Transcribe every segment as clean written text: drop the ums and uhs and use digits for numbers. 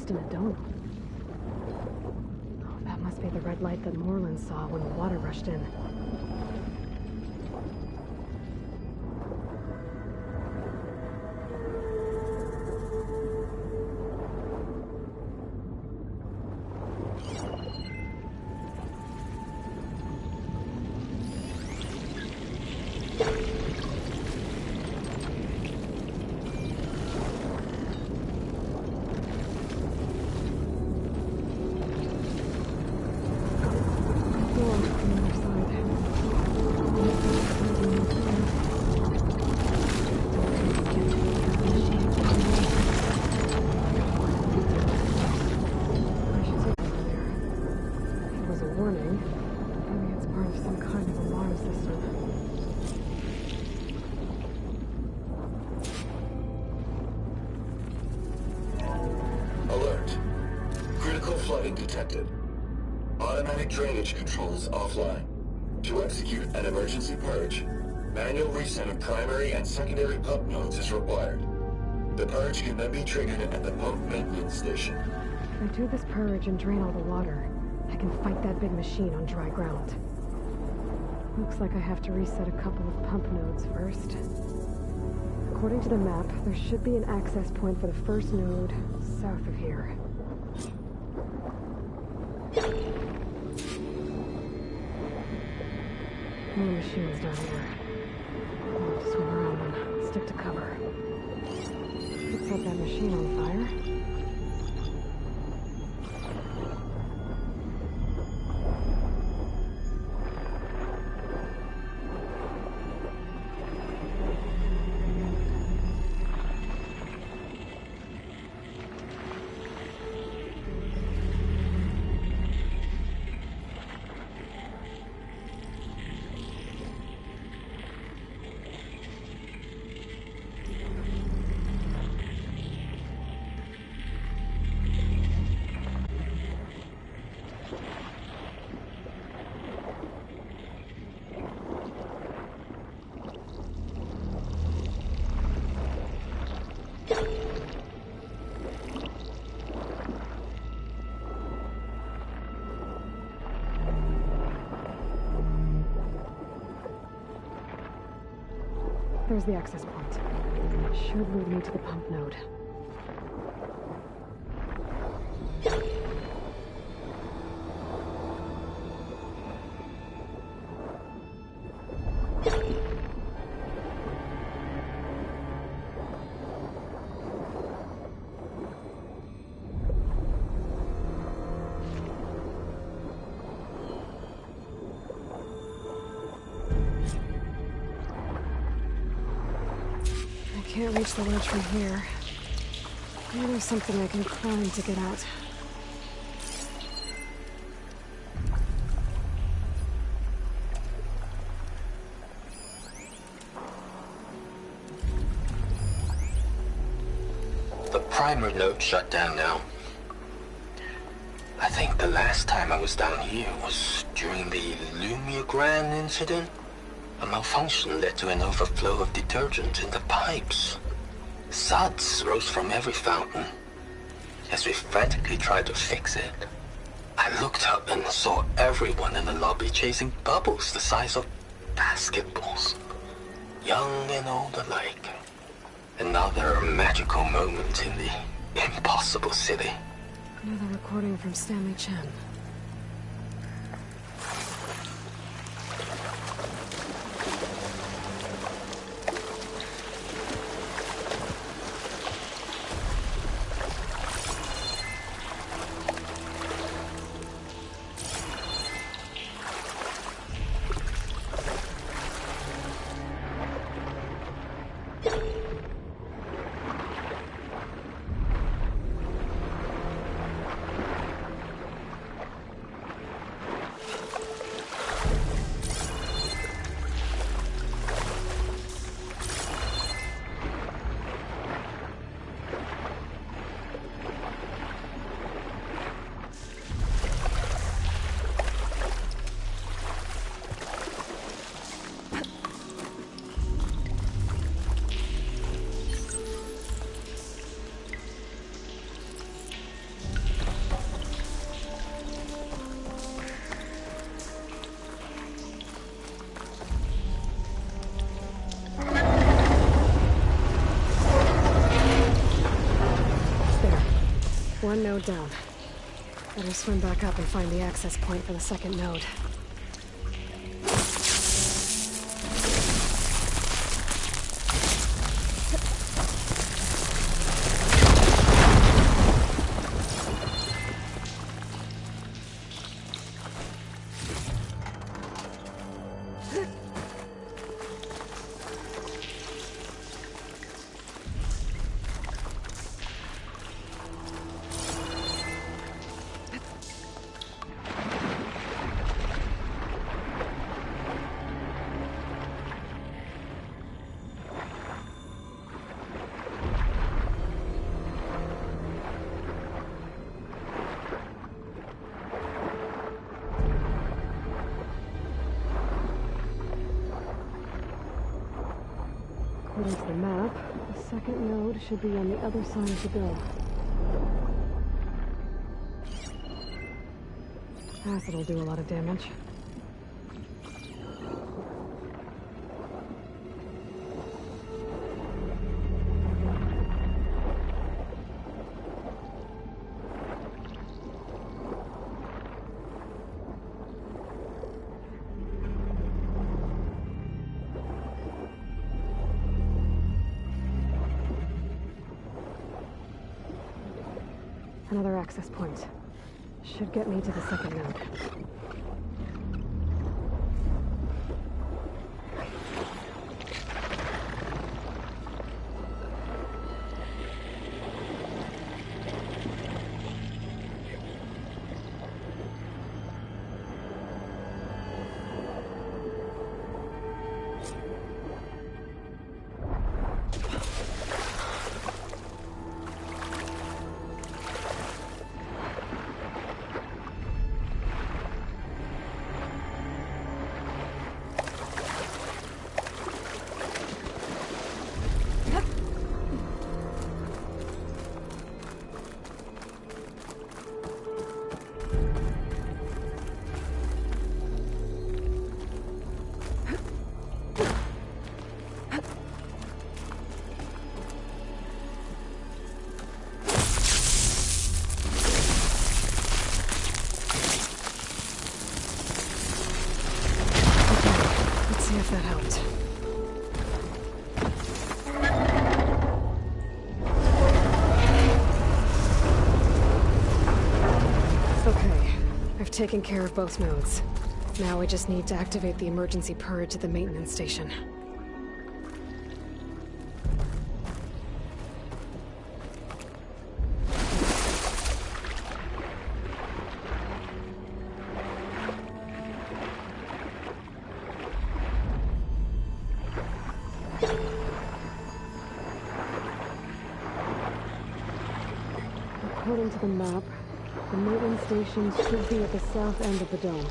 encased in a dome. Oh, that must be the red light that Moreland saw when the water rushed in. Detected. Automatic drainage controls offline. To execute an emergency purge, manual reset of primary and secondary pump nodes is required. The purge can then be triggered at the pump maintenance station. If I do this purge and drain all the water, I can fight that big machine on dry ground. Looks like I have to reset a couple of pump nodes first. According to the map, there should be an access point for the first node south of here. More machines down here. I'll have to swim around and stick to cover. Could set that machine on fire. There's the access point. It should lead me to the pump node. Can't reach the ledge from here. Maybe there's something I can climb to get out. The primer node shut down now. I think the last time I was down here was during the Lumiogran incident. A malfunction led to an overflow of detergent in the pipes. Suds rose from every fountain. As we frantically tried to fix it, I looked up and saw everyone in the lobby chasing bubbles the size of basketballs. Young and old alike. Another magical moment in the impossible city. Another recording from Stanley Chen. One node down. Better swim back up and find the access point for the second node. According to the map, the second node should be on the other side of the bill. Acid will do a lot of damage. Another access point. Should get me to the second node. If that helped. Okay, I've taken care of both nodes. Now I just need to activate the emergency purge at the maintenance station. According to the map, the maintenance station should be at the south end of the dome.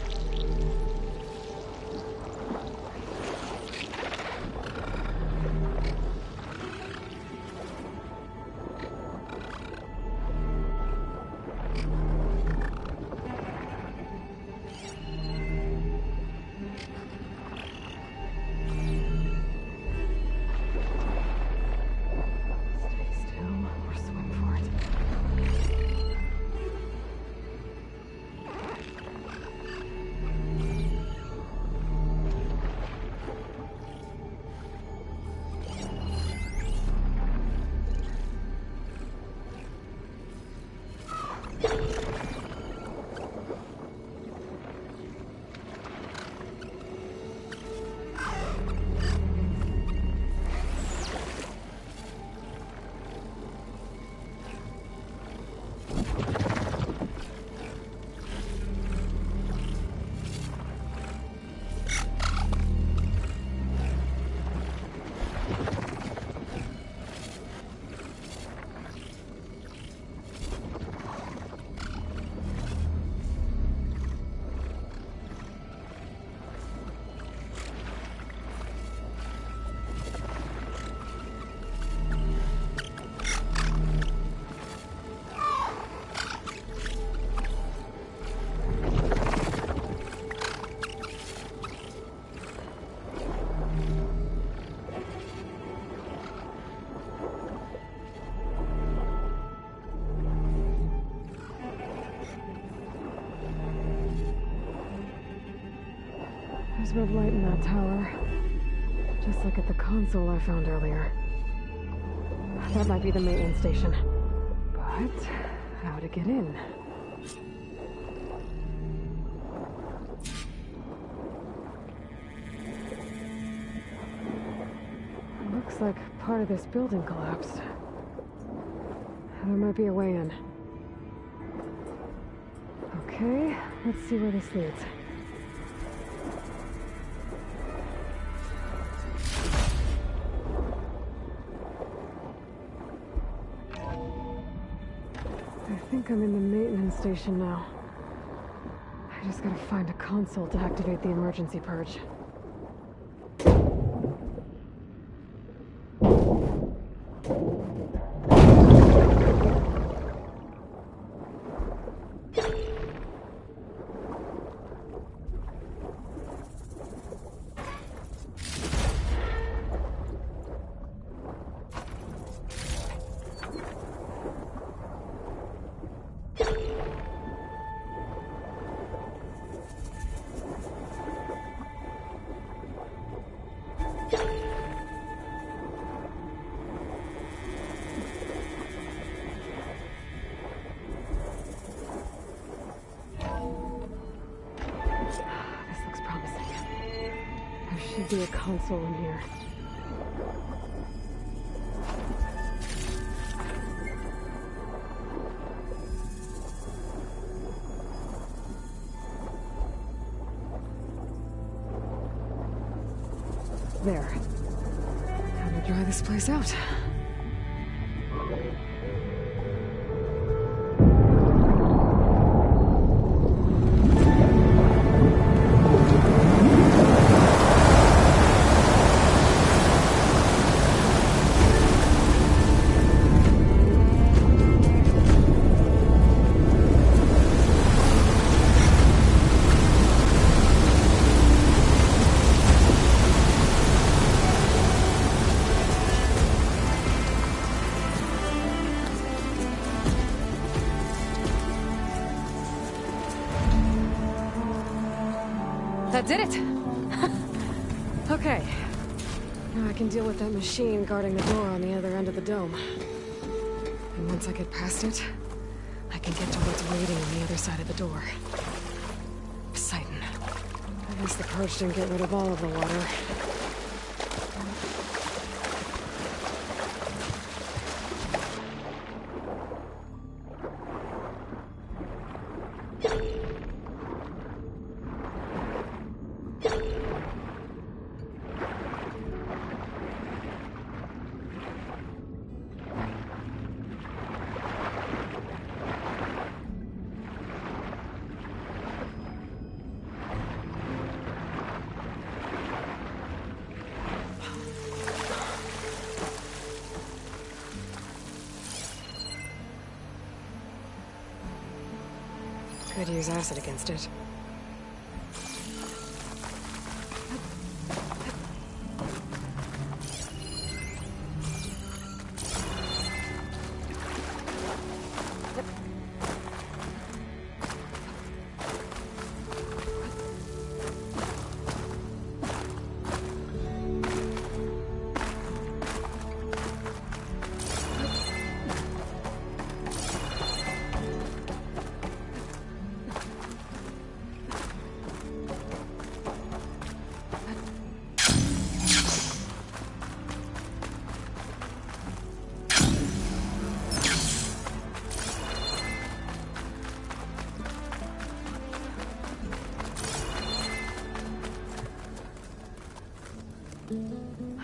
There's red light in that tower. Just like at the console I found earlier. That might be the maintenance station. But how to get in? Looks like part of this building collapsed. There might be a way in. Okay, let's see where this leads. I think I'm in the maintenance station now. I just gotta find a console to activate the emergency purge. Should be a console in here. There. Time to dry this place out. That did it! Okay. Now I can deal with that machine guarding the door on the other end of the dome. And once I get past it, I can get to what's waiting on the other side of the door. Poseidon. I guess the purge didn't get rid of all of the water. Could use acid against it.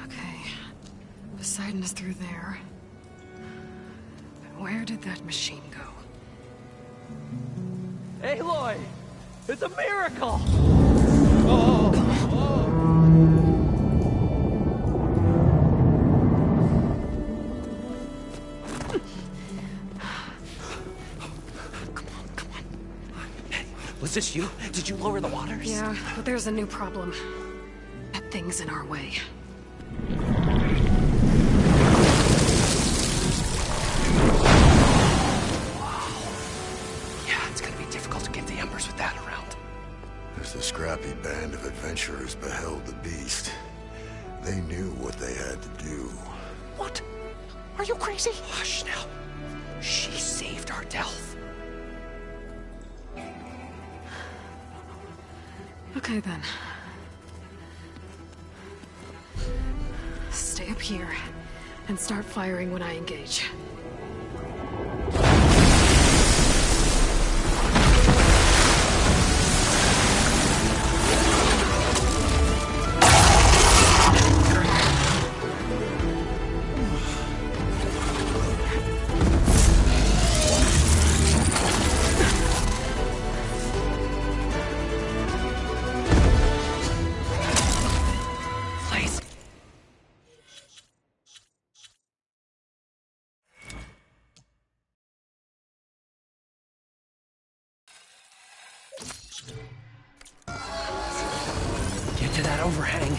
Okay. Poseidon is through there. But where did that machine go? Aloy! It's a miracle! Come on. Hey, was this you? Did you lower the waters? Yeah, but there's a new problem. That thing's in our way. Yeah, it's gonna be difficult to get the embers with that around. There's the scrappy band. band of adventurers beheld the beast, they knew what they had to do. What? Are you crazy? Hush now. She saved our Delph. Okay then. Stay up here and start firing when I engage. Get to that overhang.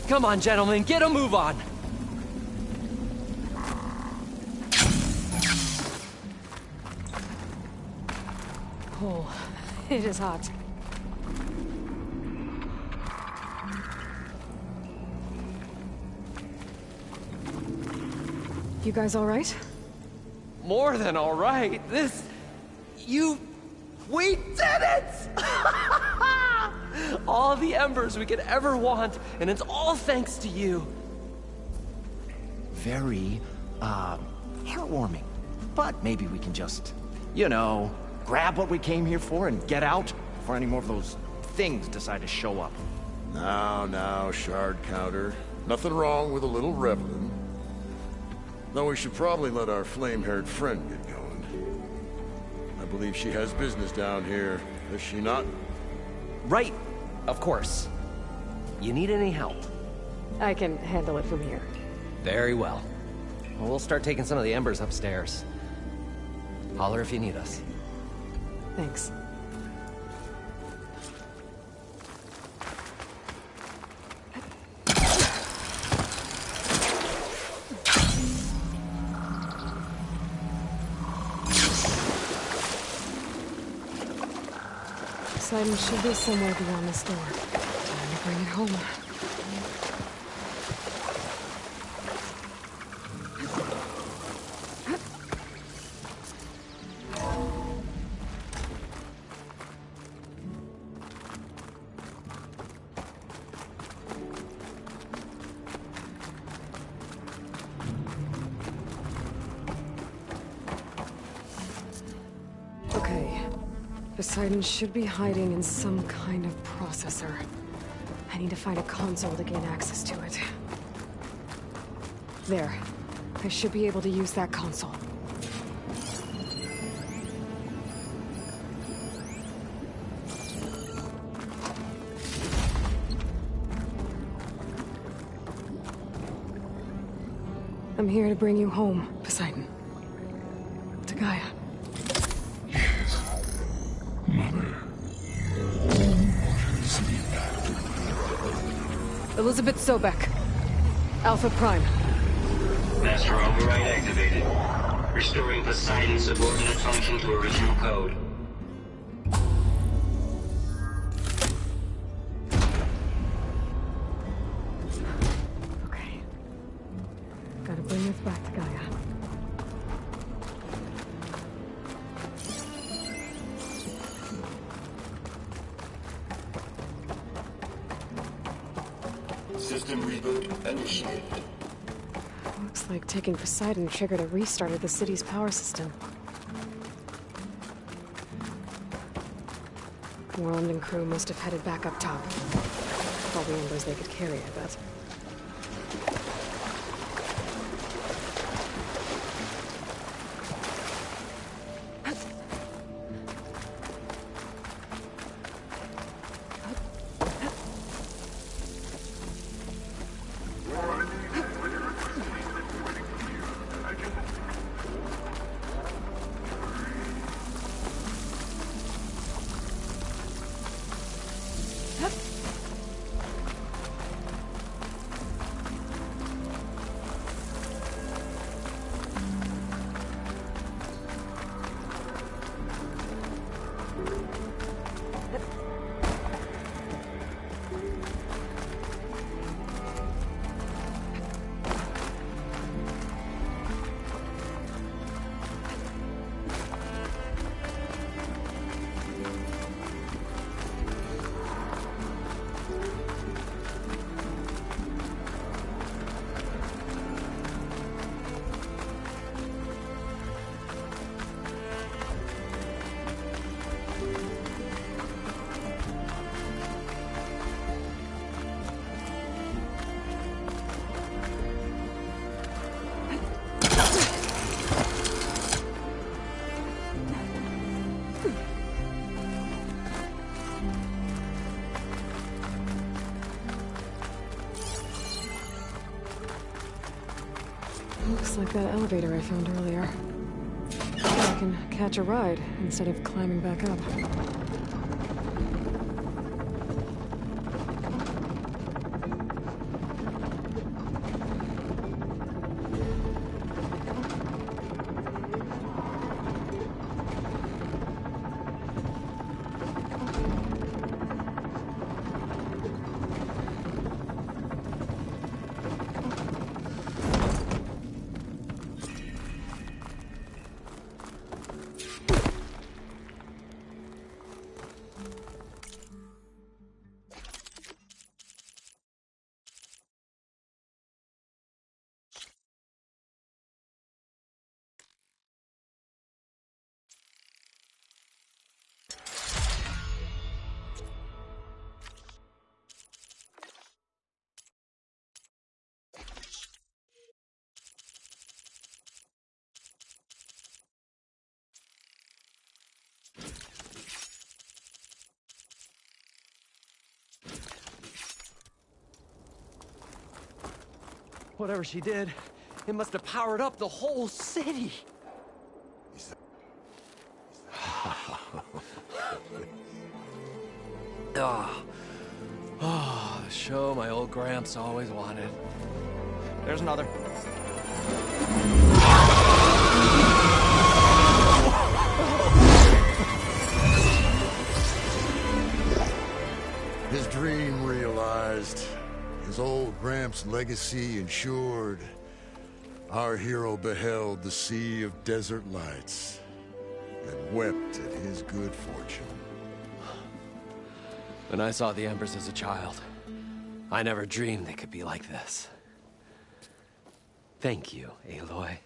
Come on, gentlemen, get a move on! Oh, it is hot. You guys all right? More than all right. We did it! All the embers we could ever want, and it's all thanks to you. Very, heartwarming. But maybe we can just, grab what we came here for and get out before any more of those things decide to show up. Now, shard counter. Nothing wrong with a little reveling. Though we should probably let our flame-haired friend get going. I believe she has business down here, does she not? Right, of course. You need any help? I can handle it from here. Very well. We'll start taking some of the embers upstairs. Holler if you need us. Thanks. Poseidon should be somewhere beyond this door. Time to bring it home. Poseidon should be hiding in some kind of processor. I need to find a console to gain access to it. There. I should be able to use that console. I'm here to bring you home, Poseidon. To Gaia. Elizabeth Sobek. Alpha Prime. Master override activated. Restoring Poseidon's subordinate function to original code. Okay. Gotta bring this back to Gaia. System reboot initiated. Looks like taking Poseidon triggered a restart of the city's power system. Worland and crew must have headed back up top. All the embers they could carry, I bet. Looks like that elevator I found earlier. I can catch a ride instead of climbing back up. Whatever she did, it must have powered up the whole city. Oh, the show my old Gramps always wanted. There's another. His dream realized. His old Gramps' legacy ensured. Our hero beheld the sea of desert lights and wept at his good fortune. When I saw the Embers as a child, I never dreamed they could be like this. Thank you, Aloy.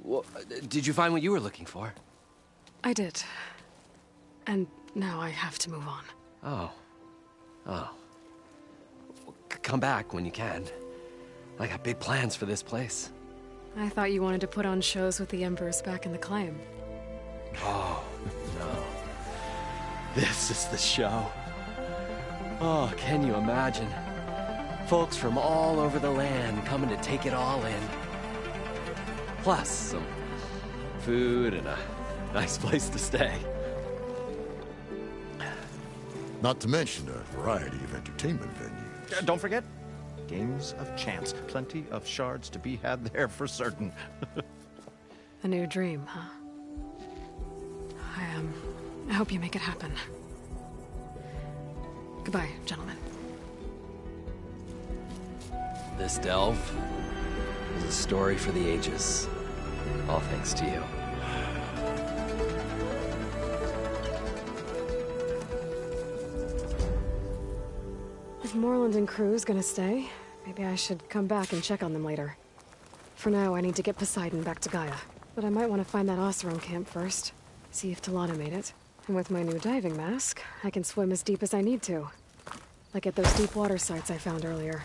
Well, did you find what you were looking for? I did. And now I have to move on. Oh. Well, come back when you can. I got big plans for this place. I thought you wanted to put on shows with the Embers back in the claim. Oh, no. This is the show. Oh, can you imagine? Folks from all over the land coming to take it all in. Plus, some food and a nice place to stay. Not to mention a variety of entertainment venues. Don't forget, games of chance. Plenty of shards to be had there for certain. A new dream, huh? I hope you make it happen. Goodbye, gentlemen. This delve is a story for the ages. All thanks to you. If Moreland and crew's gonna stay, maybe I should come back and check on them later. For now, I need to get Poseidon back to Gaia. But I might want to find that Oseram camp first. See if Talana made it. And with my new diving mask, I can swim as deep as I need to. Like at those deep water sites I found earlier.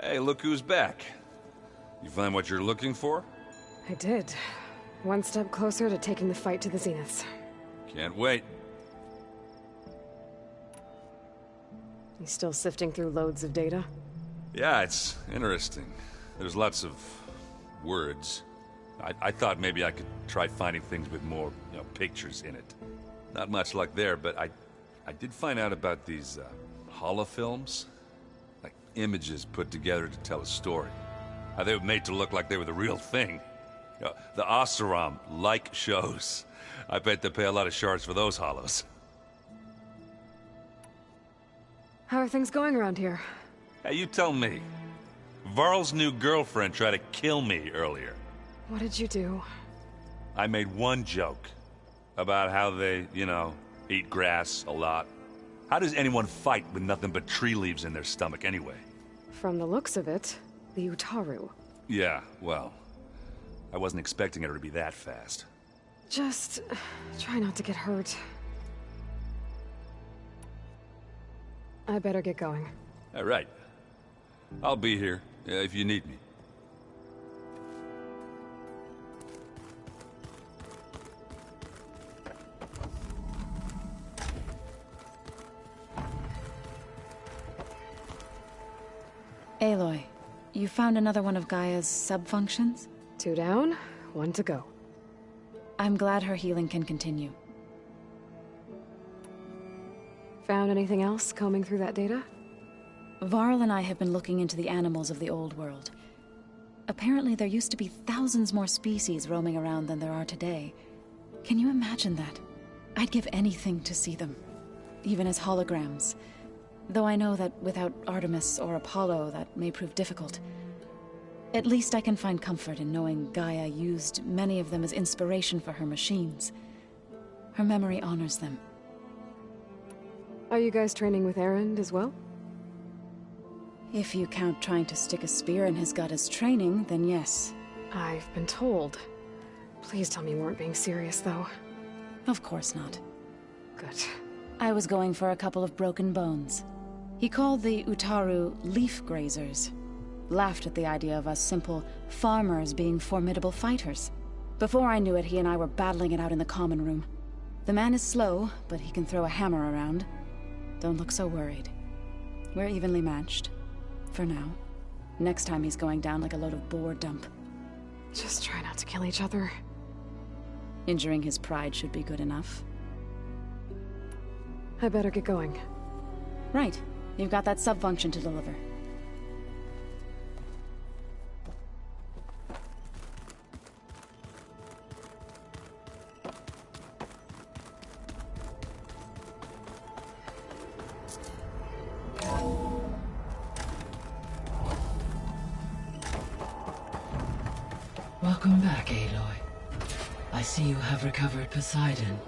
Hey, look who's back. You find what you're looking for? I did. One step closer to taking the fight to the Zeniths. Can't wait. You still sifting through loads of data? Yeah, it's interesting. There's lots of words. I thought maybe I could try finding things with more, pictures in it. Not much luck there, but I did find out about these holofilms. Like images put together to tell a story. How they were made to look like they were the real thing. The Oseram like shows. I bet they pay a lot of shards for those hollows. How are things going around here? Hey, you tell me. Varl's new girlfriend tried to kill me earlier. What did you do? I made one joke about how they, eat grass a lot. How does anyone fight with nothing but tree leaves in their stomach anyway? From the looks of it, the Utaru. Yeah, well, I wasn't expecting her to be that fast. Just try not to get hurt. I better get going. All right. I'll be here if you need me. Aloy, you found another one of Gaia's sub-functions? 2 down, 1 to go. I'm glad her healing can continue. Found anything else combing through that data? Varl and I have been looking into the animals of the old world. Apparently there used to be thousands more species roaming around than there are today. Can you imagine that? I'd give anything to see them, even as holograms. Though I know that without Artemis or Apollo, that may prove difficult. At least I can find comfort in knowing Gaia used many of them as inspiration for her machines. Her memory honors them. Are you guys training with Erend as well? If you count trying to stick a spear in his gut as training, then yes. I've been told. Please tell me you weren't being serious, though. Of course not. Good. I was going for a couple of broken bones. He called the Utaru leaf grazers. Laughed at the idea of us simple farmers being formidable fighters. Before I knew it, he and I were battling it out in the common room. The man is slow, but he can throw a hammer around. Don't look so worried. We're evenly matched. For now. Next time he's going down like a load of boar dump. Just try not to kill each other. Injuring his pride should be good enough. I better get going. Right. You've got that sub-function to deliver. Welcome back, Aloy. I see you have recovered Poseidon.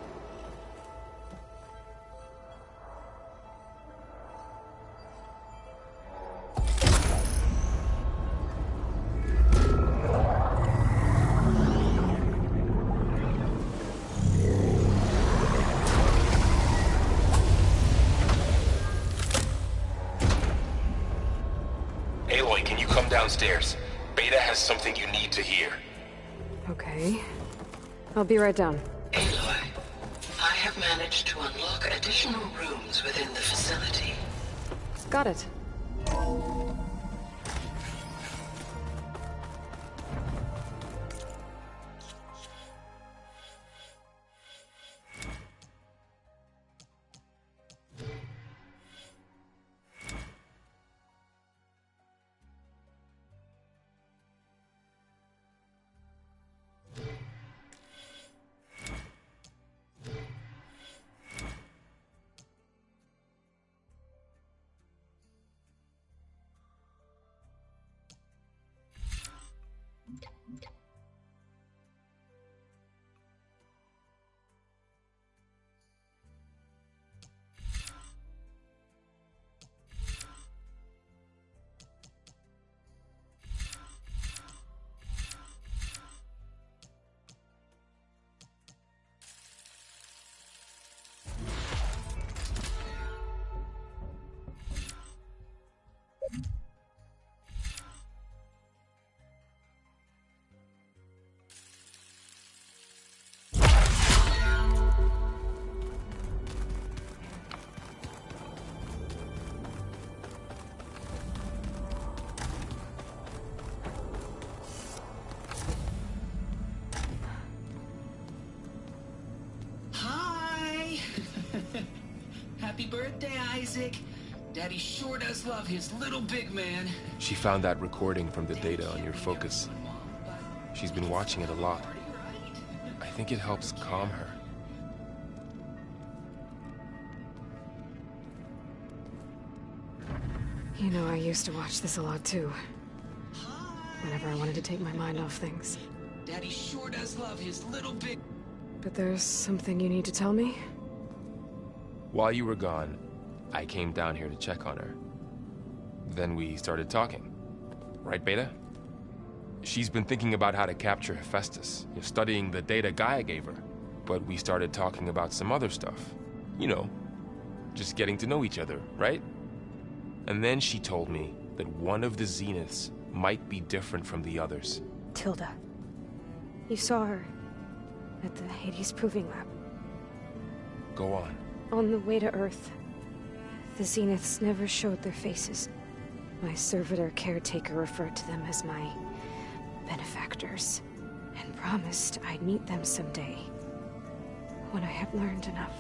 Aloy, can you come downstairs? Beta has something you need to hear. Okay. I'll be right down. Aloy, I have managed to unlock additional rooms within the facility. Got it. Happy birthday, Isaac. Daddy sure does love his little big man. She found that recording from the data on your focus. She's been watching it a lot. I think it helps calm her. You know, I used to watch this a lot too. Whenever I wanted to take my mind off things. Daddy sure does love his little big... But there's something you need to tell me? While you were gone, I came down here to check on her. Then we started talking. Right, Beta? She's been thinking about how to capture Hephaestus, studying the data Gaia gave her. But we started talking about some other stuff. You know, just getting to know each other, right? And then she told me that one of the Zeniths might be different from the others. Tilda. You saw her at the Hades Proving Lab. Go on. On the way to Earth. The Zeniths never showed their faces. My servitor caretaker referred to them as my benefactors, and promised I'd meet them someday, when I had learned enough.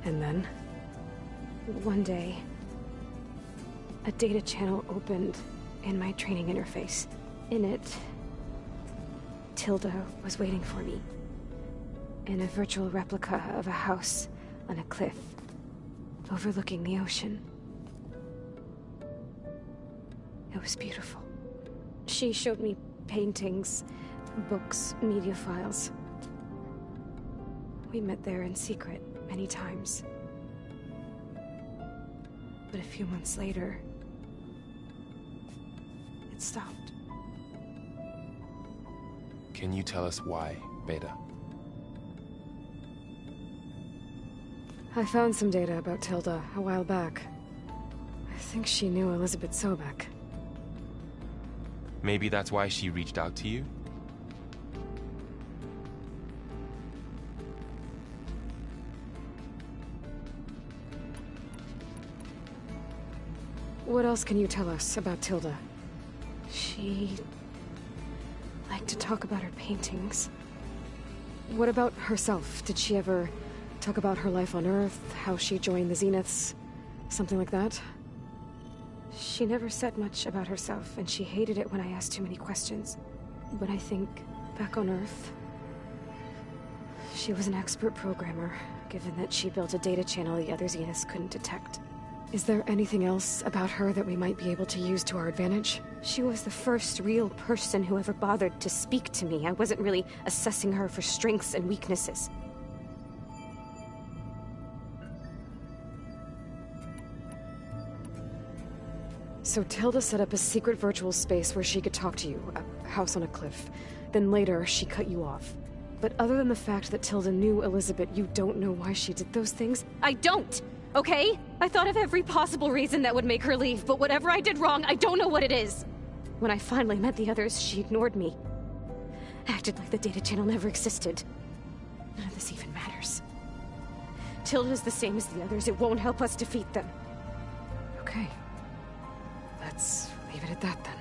And then, one day, a data channel opened in my training interface. In it, Tilda was waiting for me, in a virtual replica of a house on a cliff, overlooking the ocean. It was beautiful. She showed me paintings, books, media files. We met there in secret many times. But a few months later, it stopped. Can you tell us why, Beta? I found some data about Tilda a while back. I think she knew Elizabeth Sobek. Maybe that's why she reached out to you? What else can you tell us about Tilda? She liked to talk about her paintings. What about herself? Did she ever talk about her life on Earth, how she joined the Zeniths, something like that? She never said much about herself, and she hated it when I asked too many questions. But I think, back on Earth, she was an expert programmer, given that she built a data channel the other Zeniths couldn't detect. Is there anything else about her that we might be able to use to our advantage? She was the first real person who ever bothered to speak to me. I wasn't really assessing her for strengths and weaknesses. So Tilda set up a secret virtual space where she could talk to you, a house on a cliff. Then later, she cut you off. But other than the fact that Tilda knew Elizabeth, you don't know why she did those things? I don't! Okay? I thought of every possible reason that would make her leave, but whatever I did wrong, I don't know what it is! When I finally met the others, she ignored me. Acted like the data channel never existed. None of this even matters. Tilda's the same as the others. It won't help us defeat them. Okay. Let's leave it at that, then.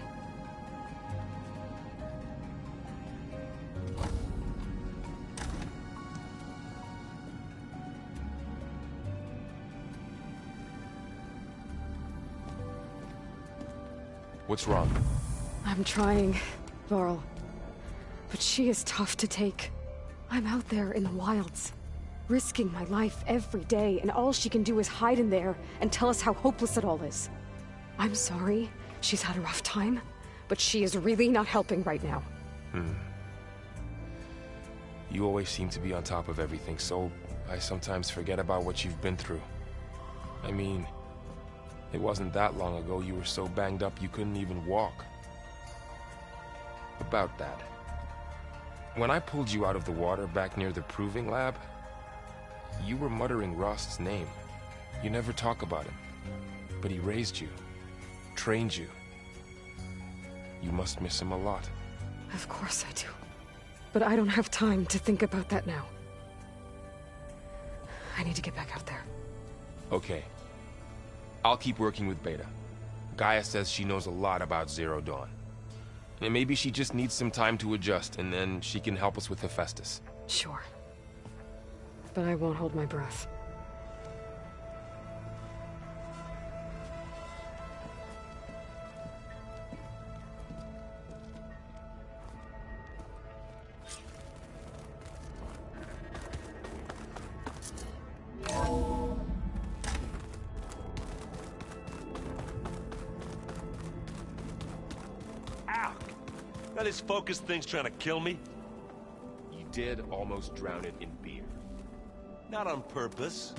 What's wrong? I'm trying, Varl. But she is tough to take. I'm out there in the wilds, risking my life every day, and all she can do is hide in there and tell us how hopeless it all is. I'm sorry, she's had a rough time, but she is really not helping right now. You always seem to be on top of everything, so I sometimes forget about what you've been through. I mean, it wasn't that long ago you were so banged up you couldn't even walk. About that. When I pulled you out of the water back near the proving lab, you were muttering Rost's name. You never talk about him, but he raised you, trained you. You must miss him a lot. Of course I do. But I don't have time to think about that now. I need to get back out there. Okay. I'll keep working with Beta. GAIA says she knows a lot about Zero Dawn. And maybe she just needs some time to adjust, and then she can help us with Hephaestus. Sure. But I won't hold my breath. Now this focus thing's trying to kill me? You did almost drown it in beer. Not on purpose.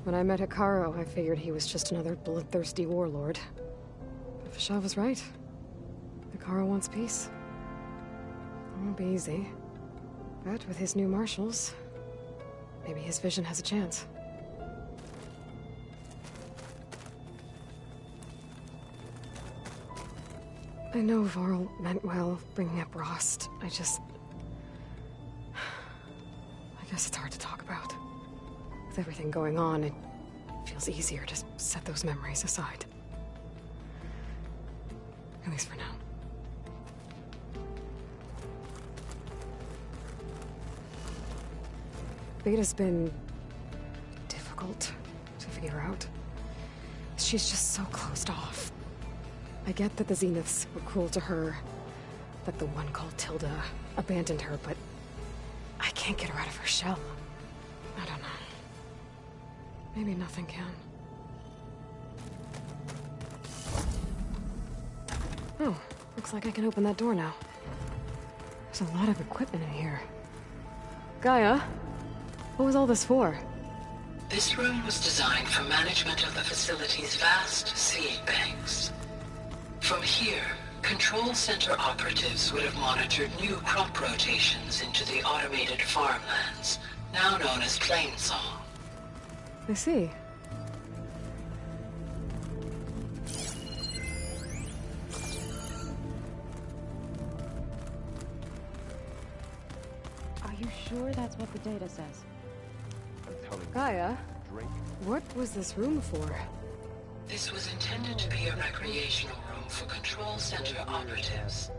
When I met Hikaru, I figured he was just another bloodthirsty warlord. But Fashav was right. Hikaru wants peace. It won't be easy. But with his new marshals, maybe his vision has a chance. I know Varl meant well, bringing up Rost. I guess it's hard to talk about. With everything going on, it feels easier to set those memories aside. At least for now. Beta's been difficult to figure out. She's just so closed off. I get that the Zeniths were cruel to her, that the one called Tilda abandoned her, but I can't get her out of her shell. I don't know. Maybe nothing can. Oh, looks like I can open that door now. There's a lot of equipment in here. GAIA, what was all this for? This room was designed for management of the facility's vast seed banks. From here, Control Center operatives would have monitored new crop rotations into the automated farmlands, now known as Plainsong. I see. Are you sure that's what the data says? GAIA, what was this room for? This was intended to be a recreational room for Control Center operatives.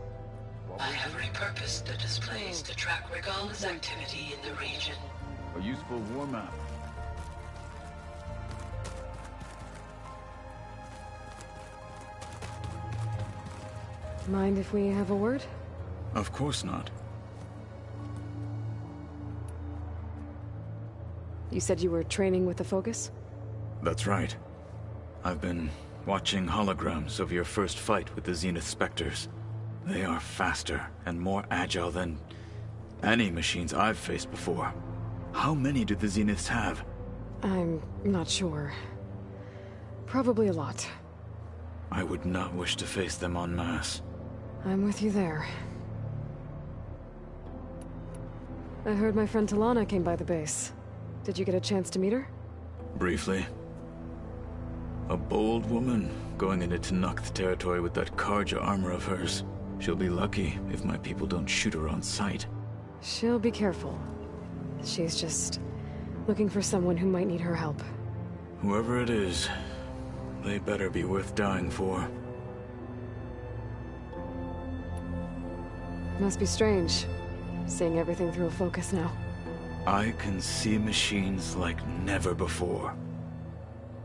I have repurposed the displays to track Regala's activity in the region. A useful warm-up. Mind if we have a word? Of course not. You said you were training with the Focus? That's right. I've been watching holograms of your first fight with the Zenith Spectres. They are faster and more agile than any machines I've faced before. How many do the Zeniths have? I'm not sure. Probably a lot. I would not wish to face them en masse. I'm with you there. I heard my friend Talana came by the base. Did you get a chance to meet her? Briefly. A bold woman going into Tenakth territory with that Karja armor of hers. She'll be lucky if my people don't shoot her on sight. She'll be careful. She's just looking for someone who might need her help. Whoever it is, they better be worth dying for. Must be strange, seeing everything through a focus now. I can see machines like never before.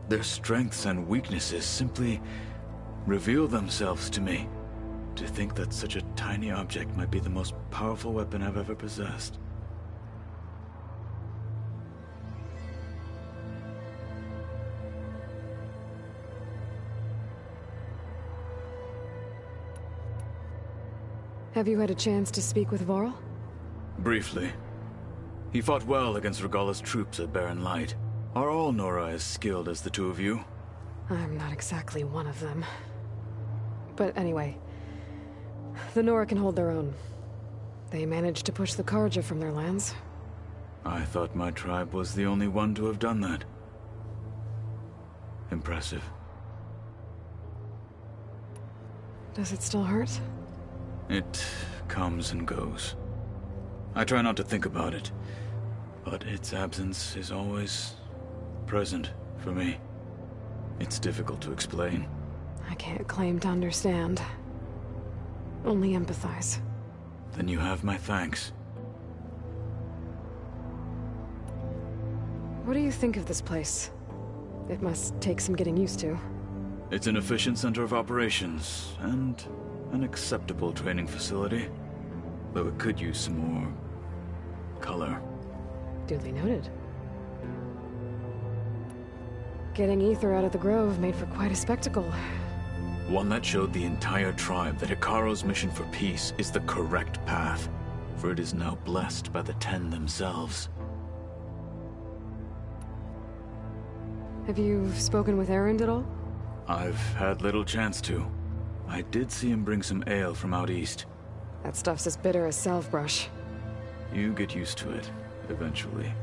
Their strengths and weaknesses simply reveal themselves to me. To think that such a tiny object might be the most powerful weapon I've ever possessed. Have you had a chance to speak with Varl? Briefly. He fought well against Regala's troops at Barren Light. Are all Nora as skilled as the two of you? I'm not exactly one of them. But anyway, the Nora can hold their own. They managed to push the Karja from their lands. I thought my tribe was the only one to have done that. Impressive. Does it still hurt? It comes and goes. I try not to think about it, but its absence is always present for me. It's difficult to explain. I can't claim to understand. Only empathize. Then you have my thanks. What do you think of this place? It must take some getting used to. It's an efficient center of operations, and an acceptable training facility. Though it could use some more color. Duly noted. Getting Ether out of the Grove made for quite a spectacle. One that showed the entire tribe that Hikaru's mission for peace is the correct path, for it is now blessed by the Ten themselves. Have you spoken with Erend at all? I've had little chance to. I did see him bring some ale from out east. That stuff's as bitter as salve-brush. You get used to it, eventually.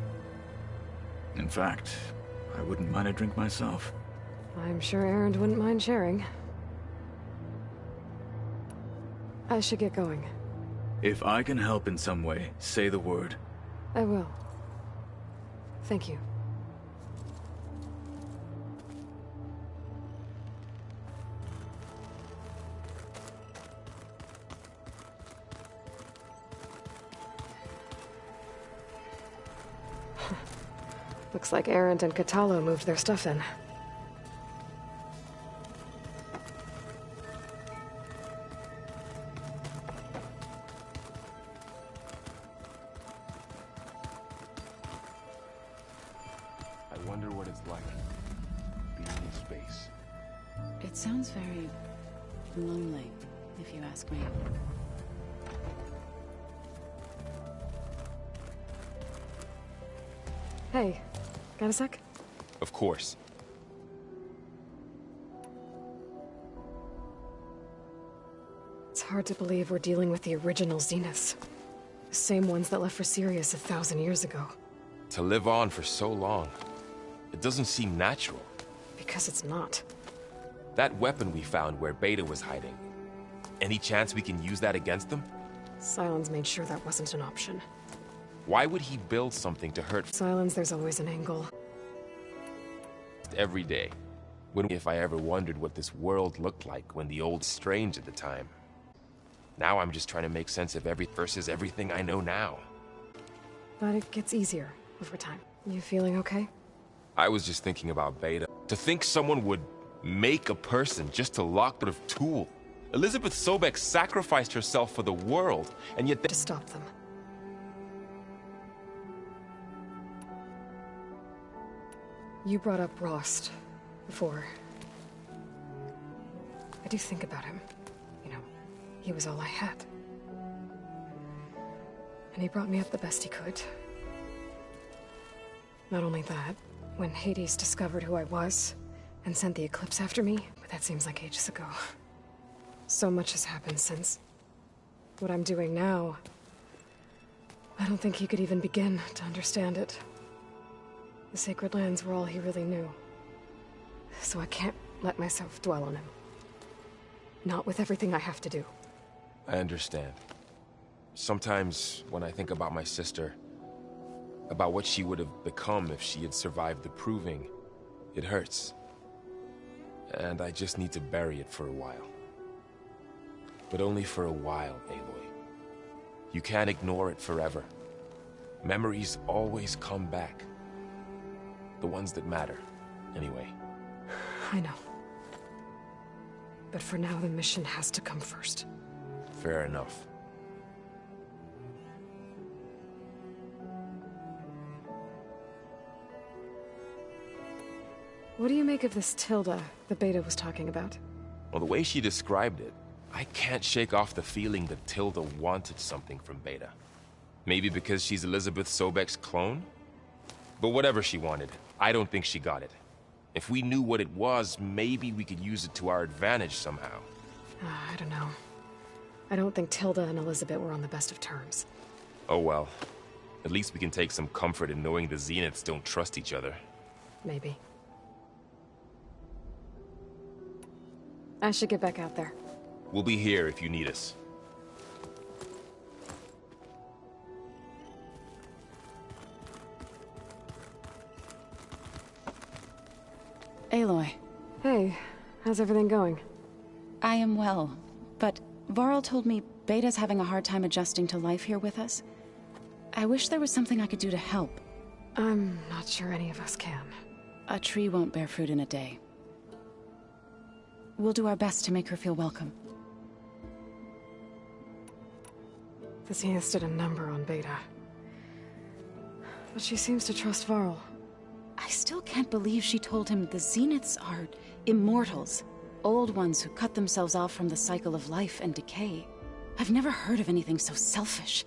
In fact, I wouldn't mind a drink myself. I'm sure Erend wouldn't mind sharing. I should get going. If I can help in some way, say the word. I will. Thank you. Looks like Erend and Katalo moved their stuff in. I wonder what it's like being in space. It sounds very lonely, if you ask me. Hey, got a sec? Of course. It's hard to believe we're dealing with the original Zeniths. The same ones that left for Sirius 1,000 years ago. To live on for so long, it doesn't seem natural. Because it's not. That weapon we found where Beta was hiding, any chance we can use that against them? Sylens made sure that wasn't an option. Why would he build something to hurt Sylens, there's always an angle. every day? If I ever wondered what this world looked like when the old strange at the time. Now I'm just trying to make sense of everything I know now. But it gets easier over time. You feeling okay? I was just thinking about Beta. To think someone would make a person just to lock the tool. Elizabeth Sobek sacrificed herself for the world, and yet to stop them. You brought up Rost before. I do think about him. You know, he was all I had. And he brought me up the best he could. Not only that, when Hades discovered who I was and sent the Eclipse after me, but that seems like ages ago. So much has happened since. What I'm doing now, I don't think he could even begin to understand it. The Sacred Lands were all he really knew. So I can't let myself dwell on him. Not with everything I have to do. I understand. Sometimes when I think about my sister, about what she would have become if she had survived the Proving, it hurts. And I just need to bury it for a while. But only for a while, Aloy. You can't ignore it forever. Memories always come back. The ones that matter, anyway. I know. But for now, the mission has to come first. Fair enough. What do you make of this Tilda that Beta was talking about? Well, the way she described it, I can't shake off the feeling that Tilda wanted something from Beta. Maybe because she's Elizabeth Sobek's clone? But whatever she wanted, I don't think she got it. If we knew what it was, maybe we could use it to our advantage somehow. I don't know. I don't think Tilda and Elizabeth were on the best of terms. Oh well. At least we can take some comfort in knowing the Zeniths don't trust each other. Maybe. I should get back out there. We'll be here if you need us. Aloy. Hey, how's everything going? I am well, but Varl told me Beta's having a hard time adjusting to life here with us. I wish there was something I could do to help. I'm not sure any of us can. A tree won't bear fruit in a day. We'll do our best to make her feel welcome. The Zeniths did a number on Beta. But she seems to trust Varl. I still can't believe she told him the Zeniths are immortals. Old ones who cut themselves off from the cycle of life and decay. I've never heard of anything so selfish.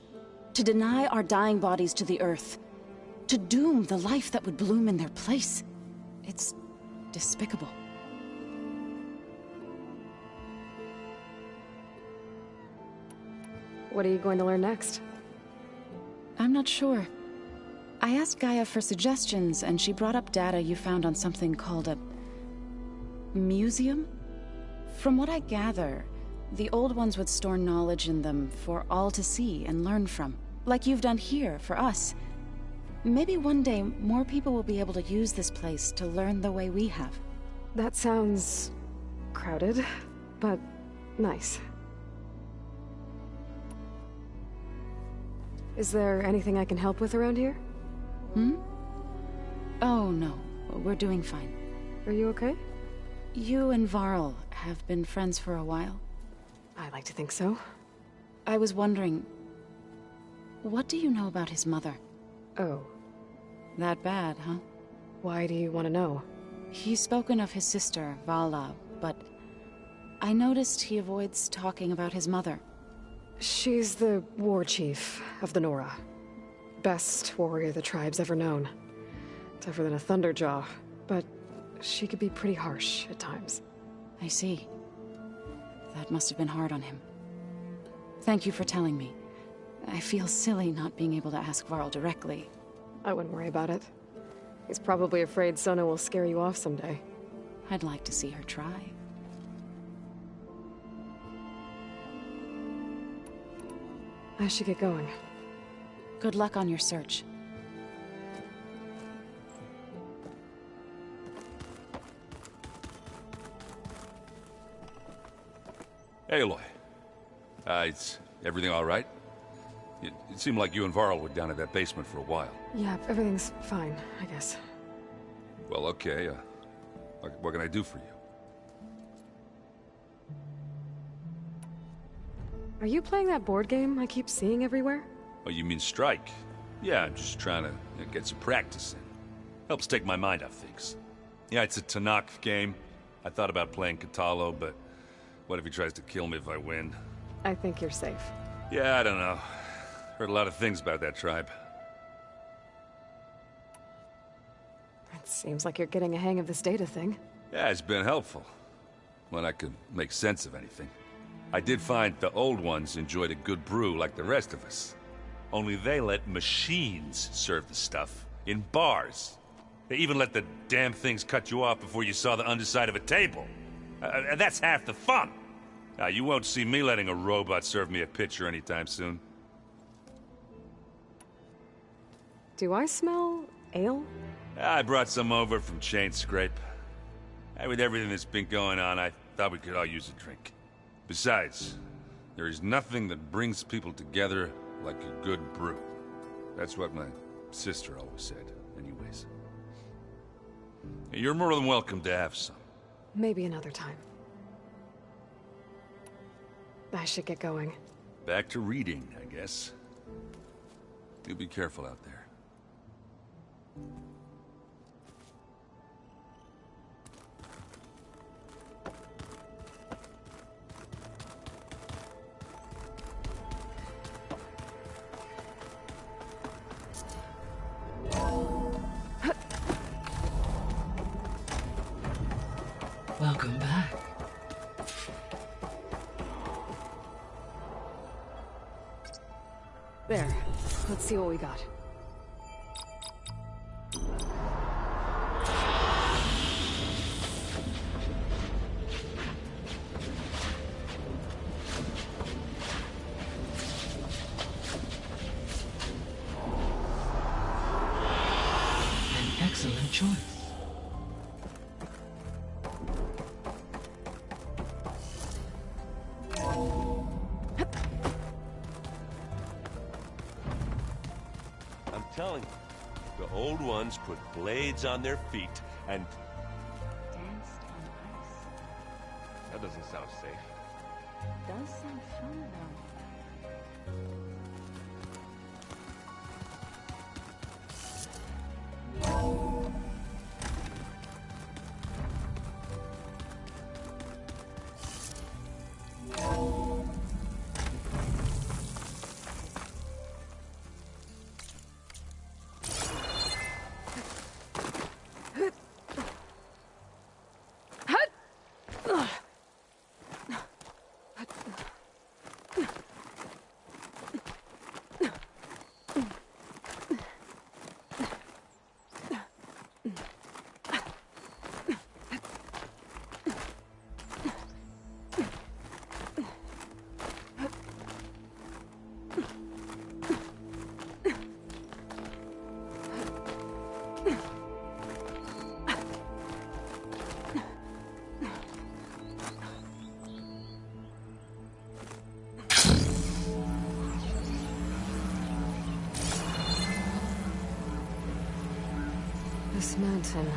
To deny our dying bodies to the earth. To doom the life that would bloom in their place. It's despicable. What are you going to learn next? I'm not sure. I asked Gaia for suggestions, and she brought up data you found on something called a museum? From what I gather, the old ones would store knowledge in them for all to see and learn from, like you've done here for us. Maybe one day more people will be able to use this place to learn the way we have. That sounds crowded, but nice. Is there anything I can help with around here? Oh, no. We're doing fine. Are you okay? You and Varl have been friends for a while? I like to think so. I was wondering, what do you know about his mother? Oh. That bad, huh? Why do you want to know? He's spoken of his sister, Vala, but I noticed he avoids talking about his mother. She's the war chief of the Nora. Best warrior the tribe's ever known. Tougher than a Thunderjaw, but she could be pretty harsh at times. I see. That must have been hard on him. Thank you for telling me. I feel silly not being able to ask Varl directly. I wouldn't worry about it. He's probably afraid Sona will scare you off someday. I'd like to see her try. I should get going. Good luck on your search. Hey, Aloy. Is everything all right? It seemed like you and Varl were down at that basement for a while. Yeah, everything's fine, I guess. Well, okay. What can I do for you? Are you playing that board game I keep seeing everywhere? Oh, you mean Strike? Yeah, I'm just trying to get some practice in. Helps take my mind off things. Yeah, it's a Tanakh game. I thought about playing Katalo, but what if he tries to kill me if I win? I think you're safe. Yeah, I don't know. Heard a lot of things about that tribe. It seems like you're getting a hang of this data thing. Yeah, it's been helpful. When I could make sense of anything. I did find the old ones enjoyed a good brew like the rest of us. Only they let machines serve the stuff in bars. They even let the damn things cut you off before you saw the underside of a table. And that's half the fun. Now, you won't see me letting a robot serve me a pitcher anytime soon. Do I smell ale? I brought some over from Chain Scrape. And with everything that's been going on, I thought we could all use a drink. Besides, there is nothing that brings people together like a good brew. That's what my sister always said, anyways. You're more than welcome to have some. Maybe another time. I should get going. Back to reading, I guess. Do be careful out there. Welcome back. There. Let's see what we got. An excellent choice. Telling you, the old ones put blades on their feet and... Danced on ice. That doesn't sound safe. Does sound fun, though. This mountain.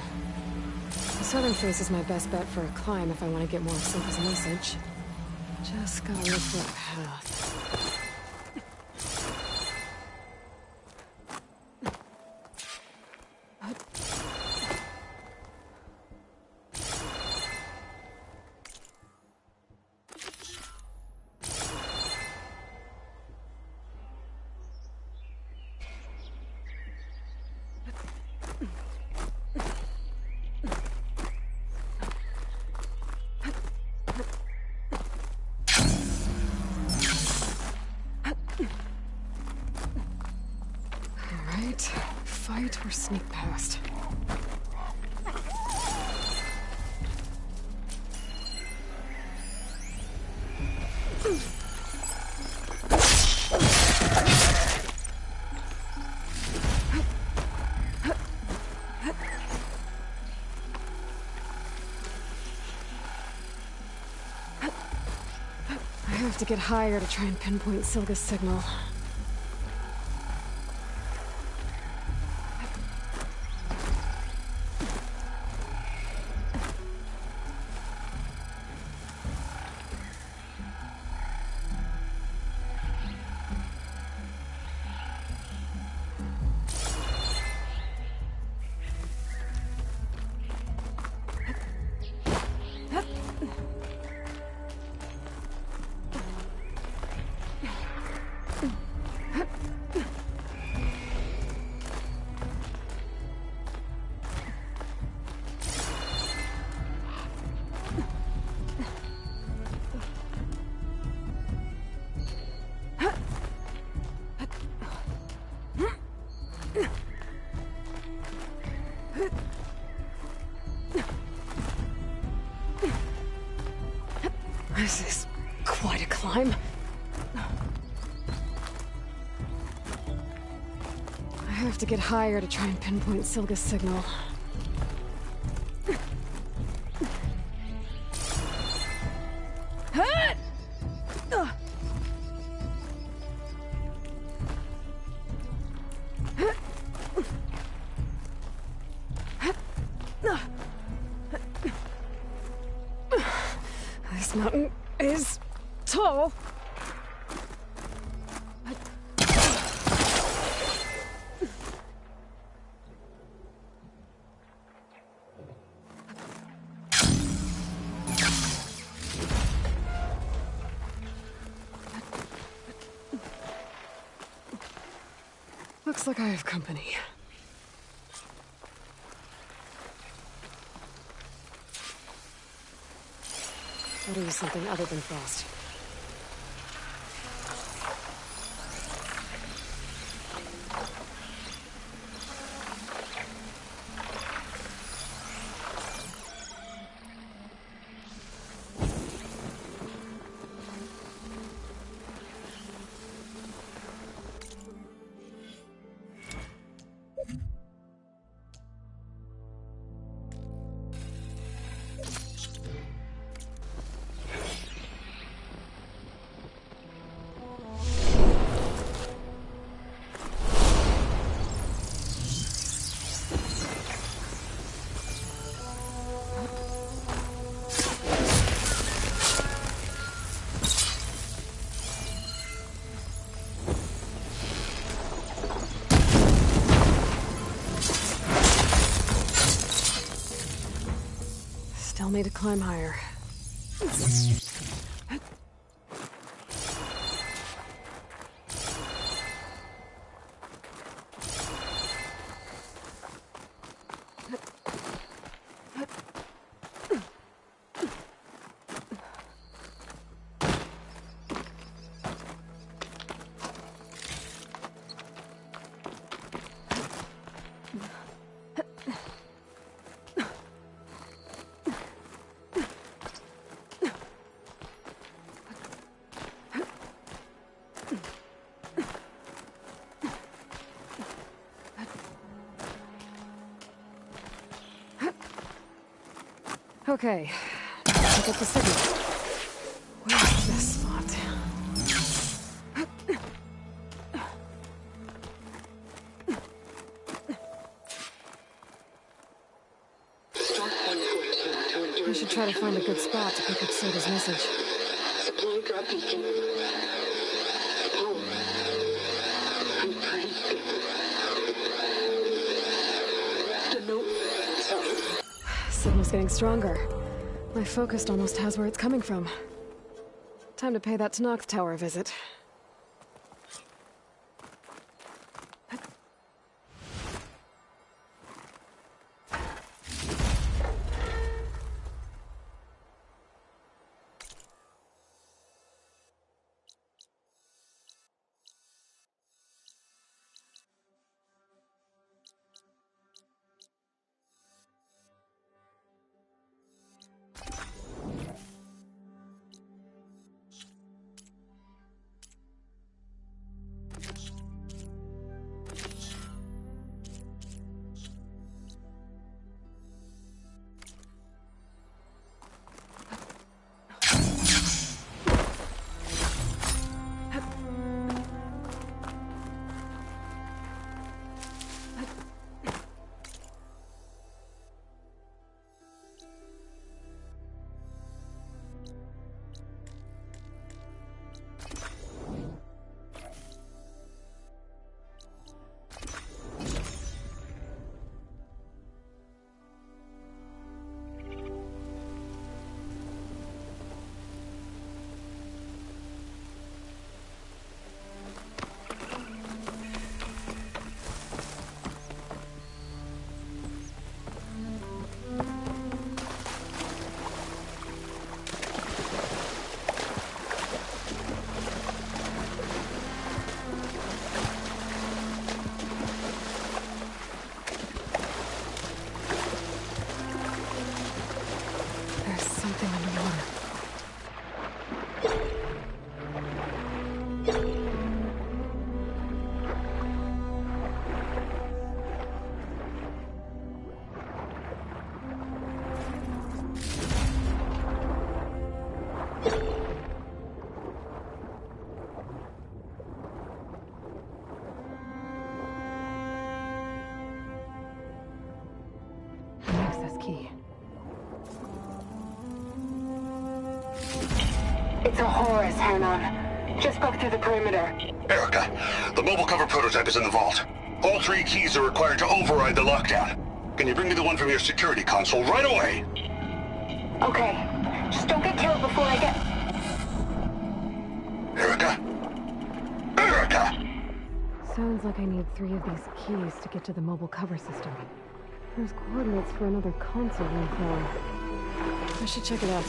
The southern face is my best bet for a climb if I want to get more of Silva's message. Just gotta look for a path. Fight or sneak past. I have to get higher to try and pinpoint Silga's signal. This is quite a climb. I have to get higher to try and pinpoint Silga's signal. This mountain is tall. Looks like I have company. Gotta use something other than frost. Still need to climb higher. Okay, pick up the signal. Where's this spot? I should try to find a good spot to pick up Soda's message. Supply drop beacon. Power. I'm trying to... The note. Signal's getting stronger. My focus almost has where it's coming from. Time to pay that Tanox Tower a visit. It's a Horus, Hernon. Just broke through the perimeter. Erica, the mobile cover prototype is in the vault. All 3 keys are required to override the lockdown. Can you bring me the one from your security console right away? Okay. Just don't get killed before I get... Erica? Erica! Sounds like I need 3 of these keys to get to the mobile cover system. There's coordinates for another console link though. I should check it out.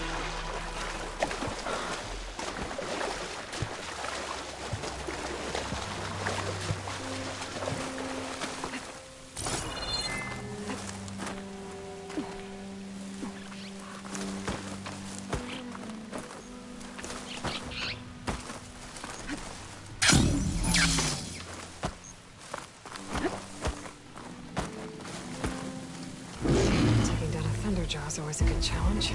Is always a good challenge.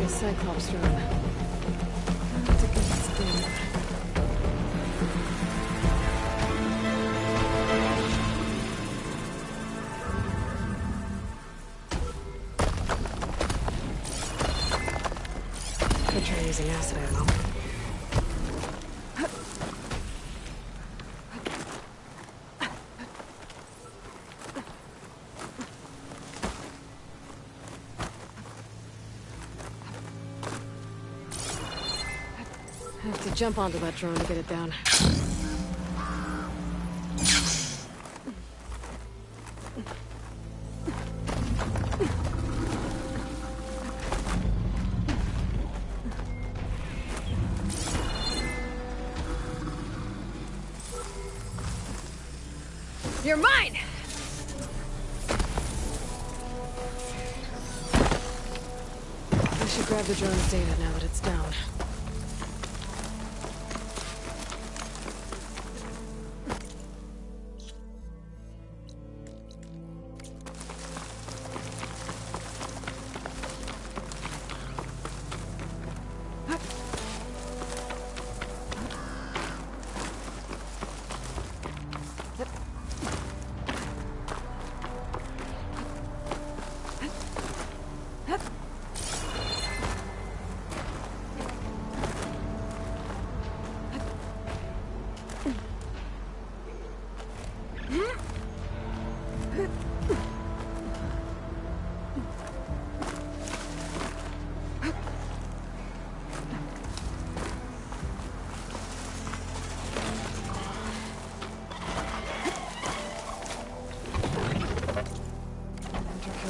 Cyclops drone. Have to get this thing. Could try using acid ammo. Have to jump onto that drone to get it down. You're mine! I should grab the drone's data now that it's down.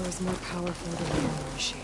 Is more powerful than the human machine.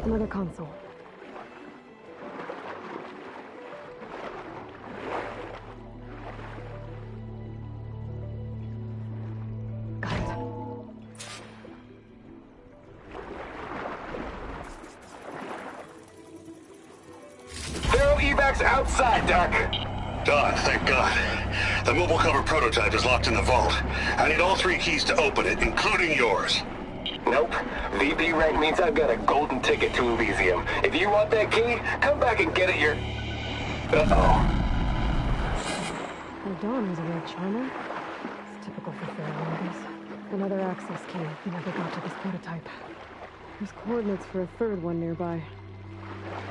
Another console. Got it. Zero evacs outside, Doc. Done, thank God. The mobile cover prototype is locked in the vault. I need all 3 keys to open it, including yours. Nope. VP rank means I've got a golden ticket to Elysium. If you want that key, come back and get it your... Uh-oh. The Dawn was a real charmer. It's typical for Pharaoh, I guess. Another access key. Never got to this prototype. There's coordinates for a third one nearby.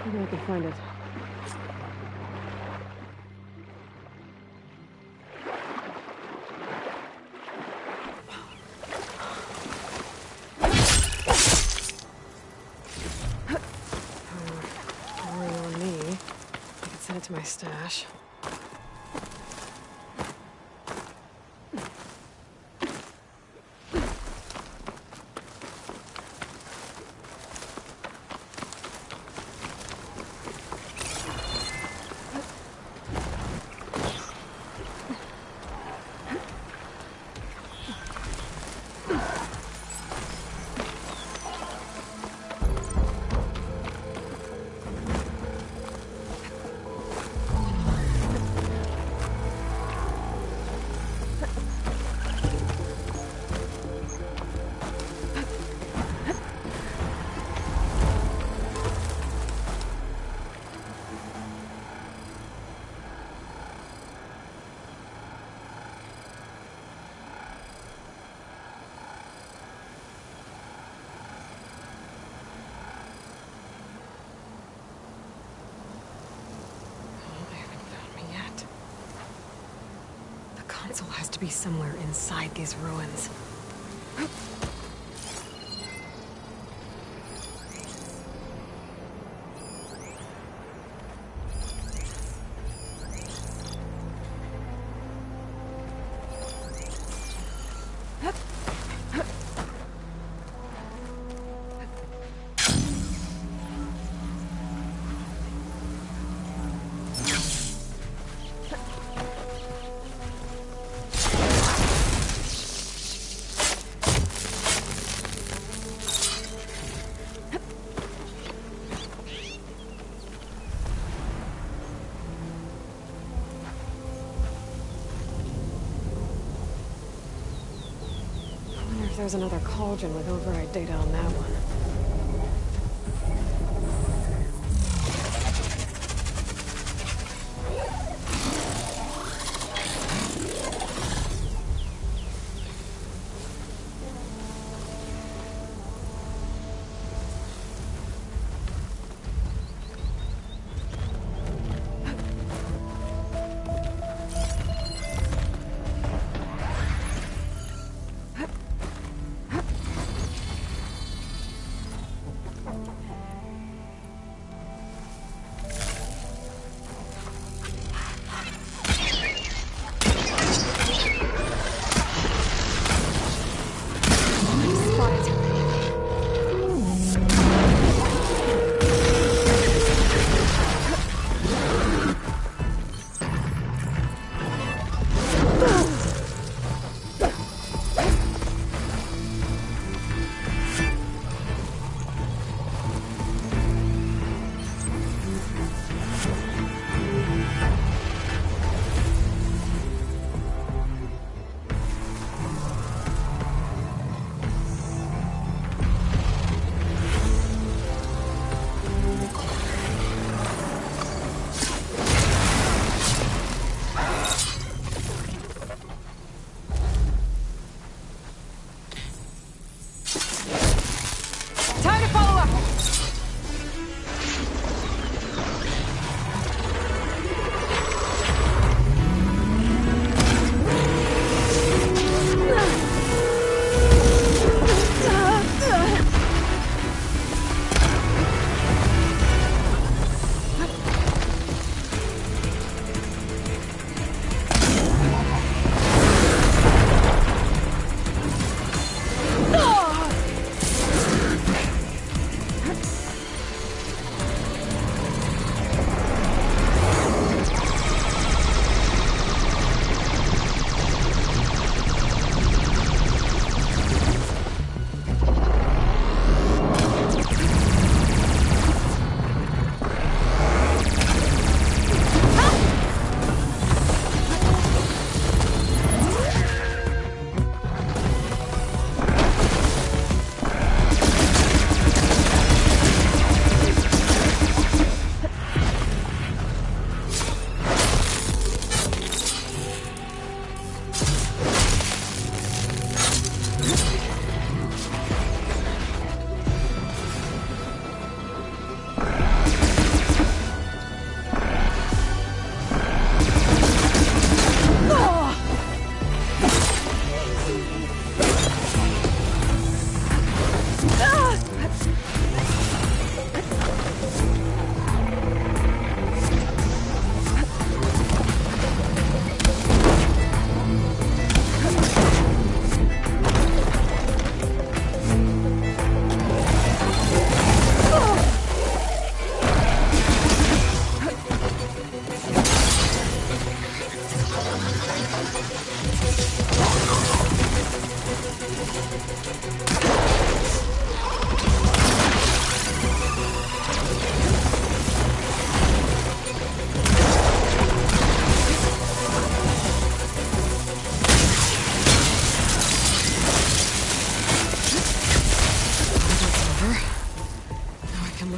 Maybe I can find it. To my stash. console has to be somewhere inside these ruins. There's another cauldron with override data on that one.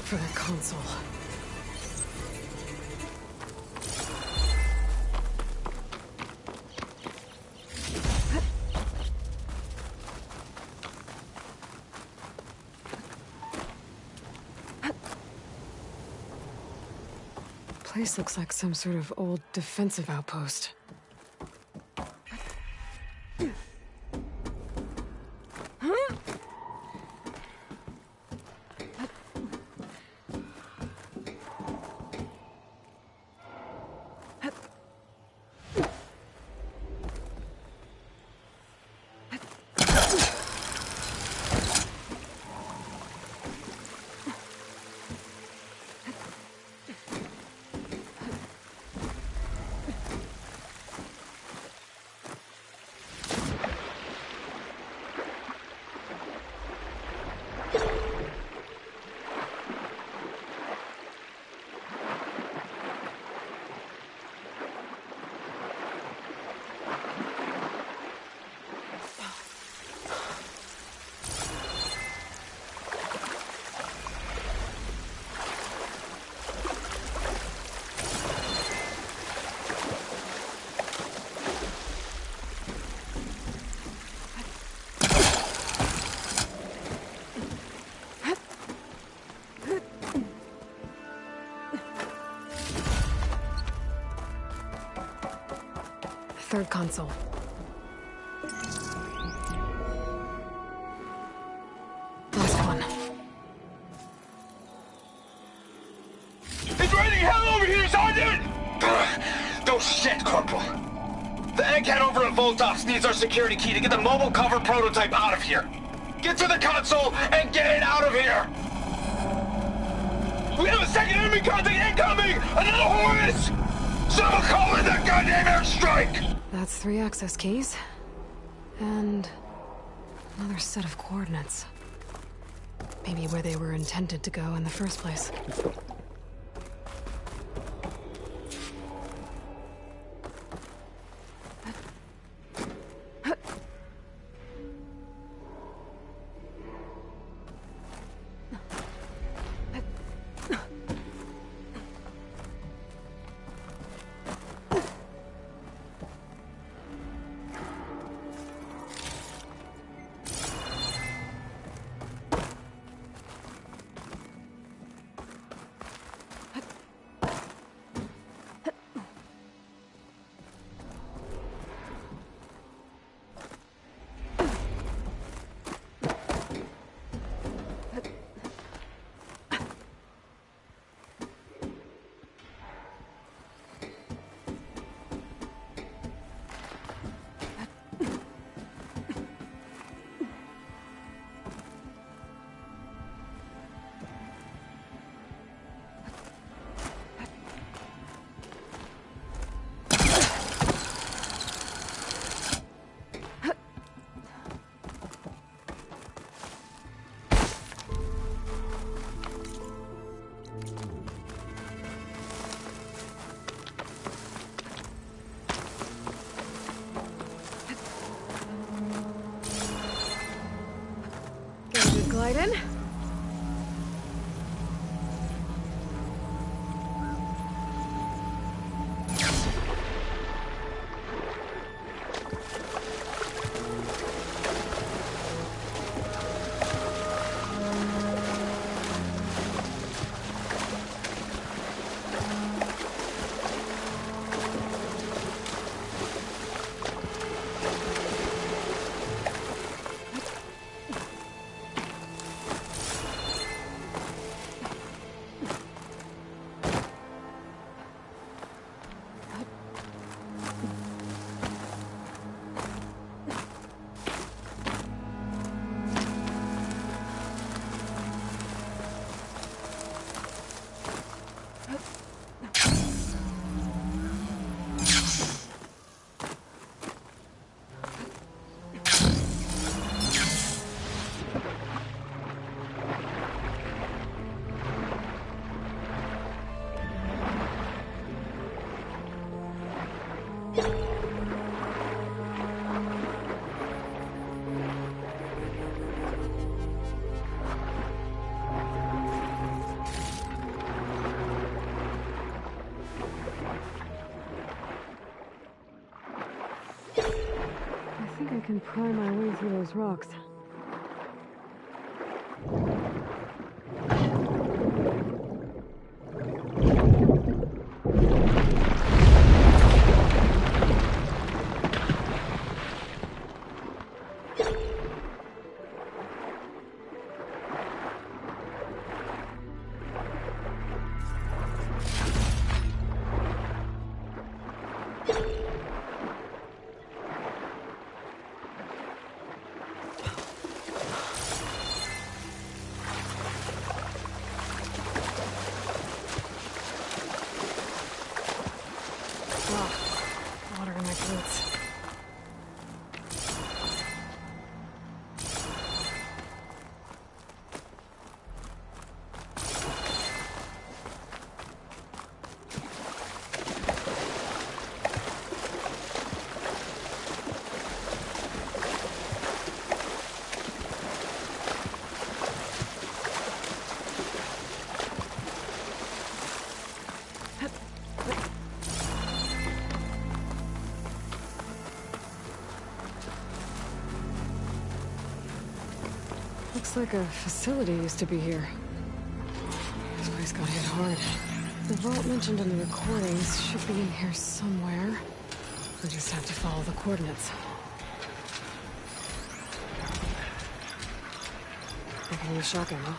For that console. Place looks like some sort of old defensive outpost. third console. Last one. It's raining hell over here, Sergeant! No shit, Corporal. The egghead over at Voltox needs our security key to get the mobile cover prototype out of here. Get to the console and get it out of here! We have a second enemy contact incoming! Another Horus! Someone call in that goddamn airstrike! That's 3 access keys. And another set of coordinates. Maybe where they were intended to go in the first place. Glide in. I can pry my way through those rocks. Looks like a facility used to be here. This place got hit hard. The vault mentioned in the recordings should be in here somewhere. We just have to follow the coordinates. I can use shock ammo.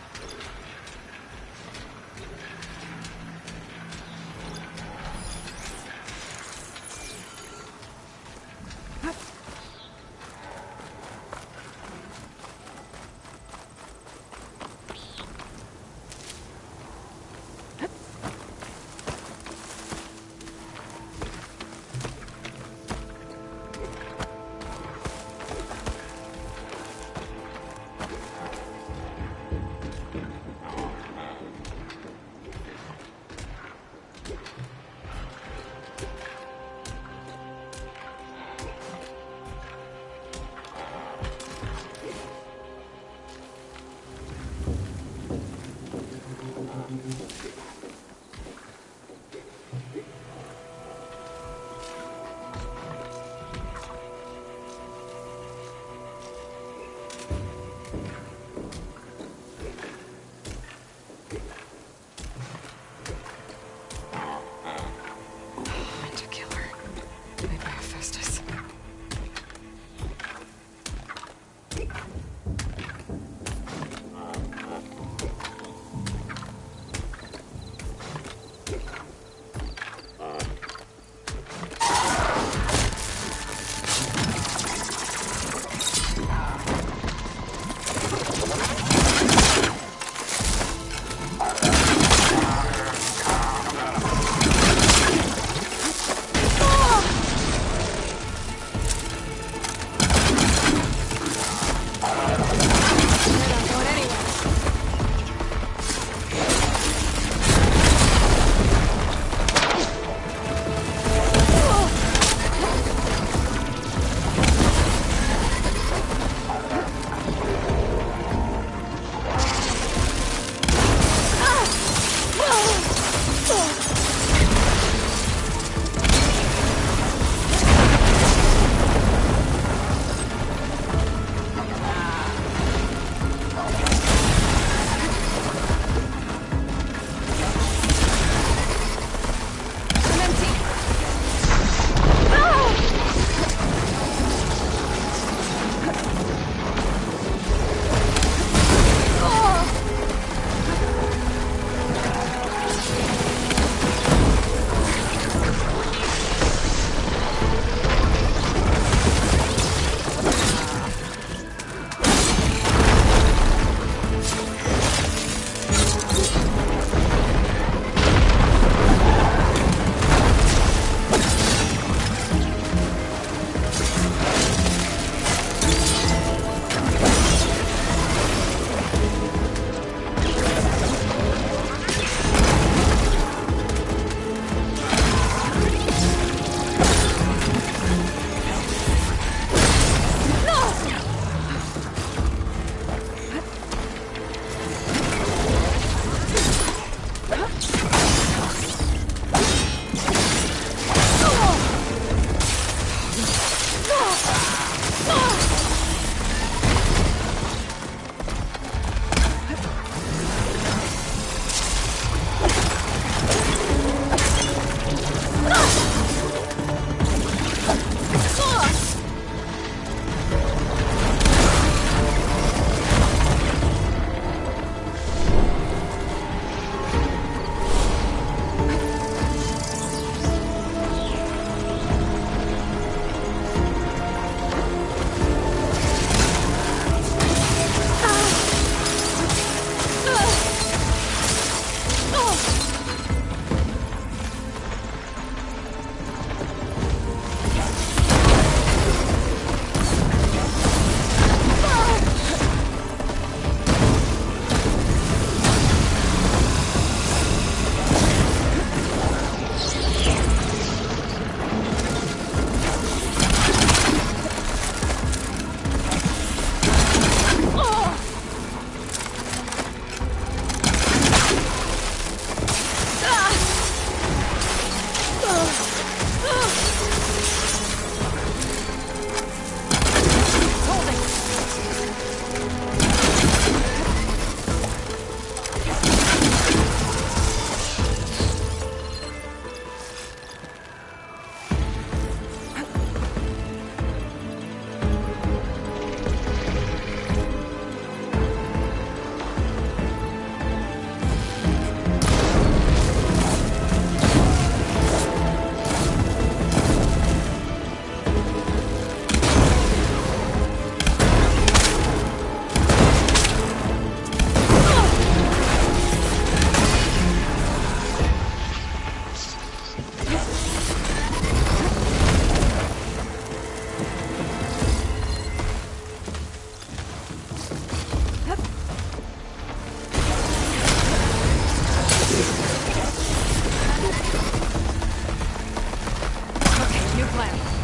plan.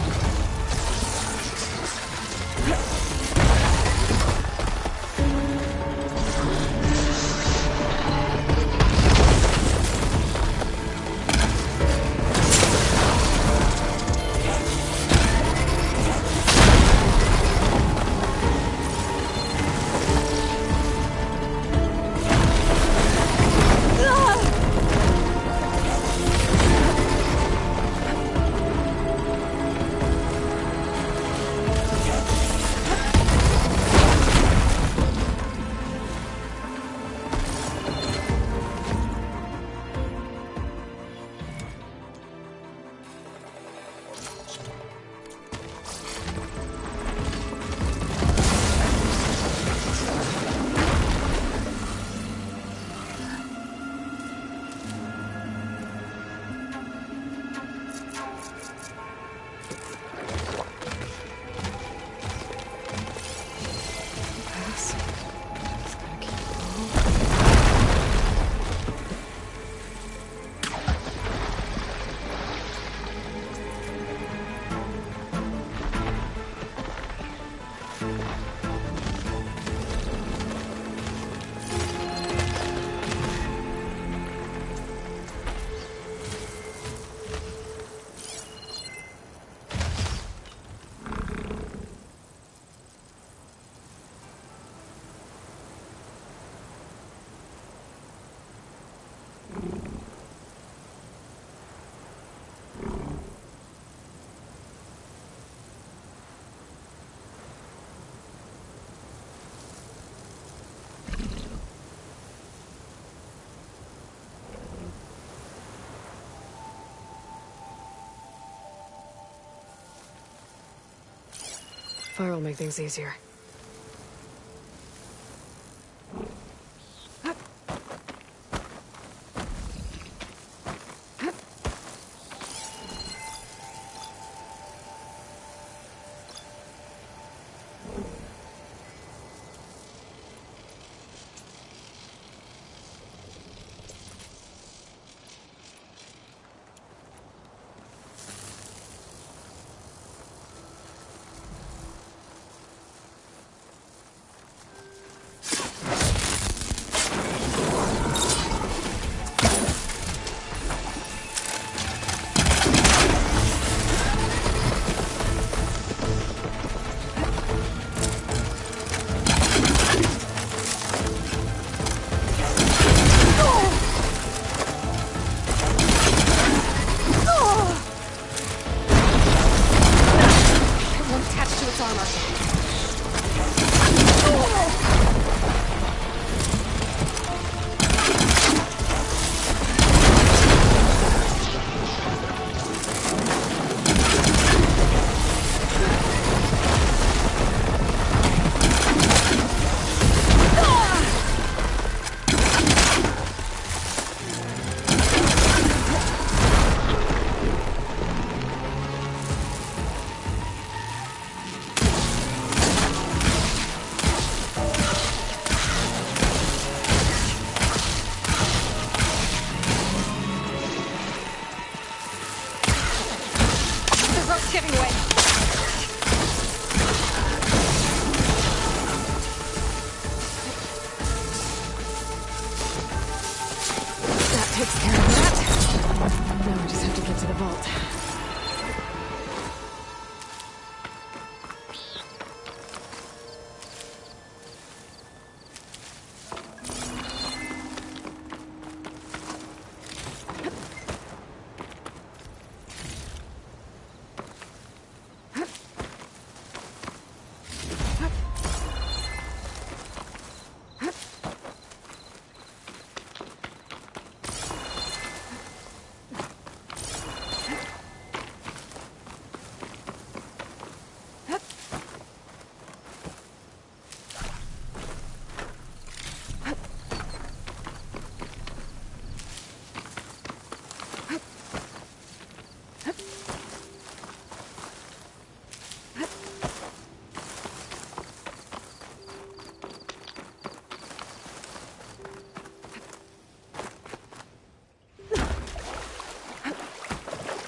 Fire will make things easier.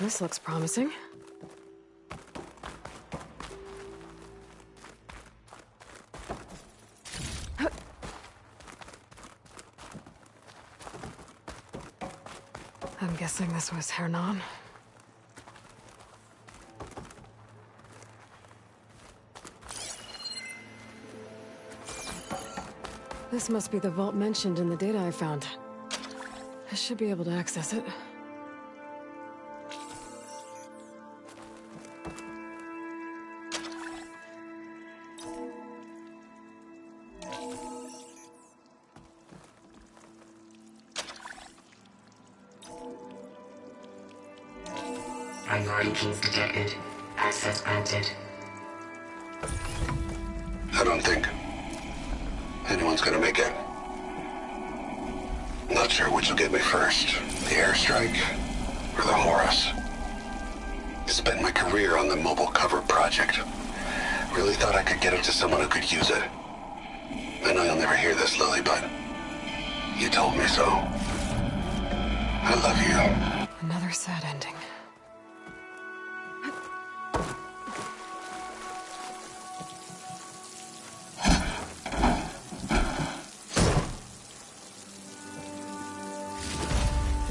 This looks promising. guessing this was Hernan. This must be the vault mentioned in the data I found. I should be able to access it. Priority keys detected. Access granted. I don't think anyone's gonna make it. Not sure which will get me first, the airstrike or the Horus. Spent my career on the mobile cover project. Really thought I could get it to someone who could use it. I know you'll never hear this, Lily, but you told me so. I love you. Another sad ending.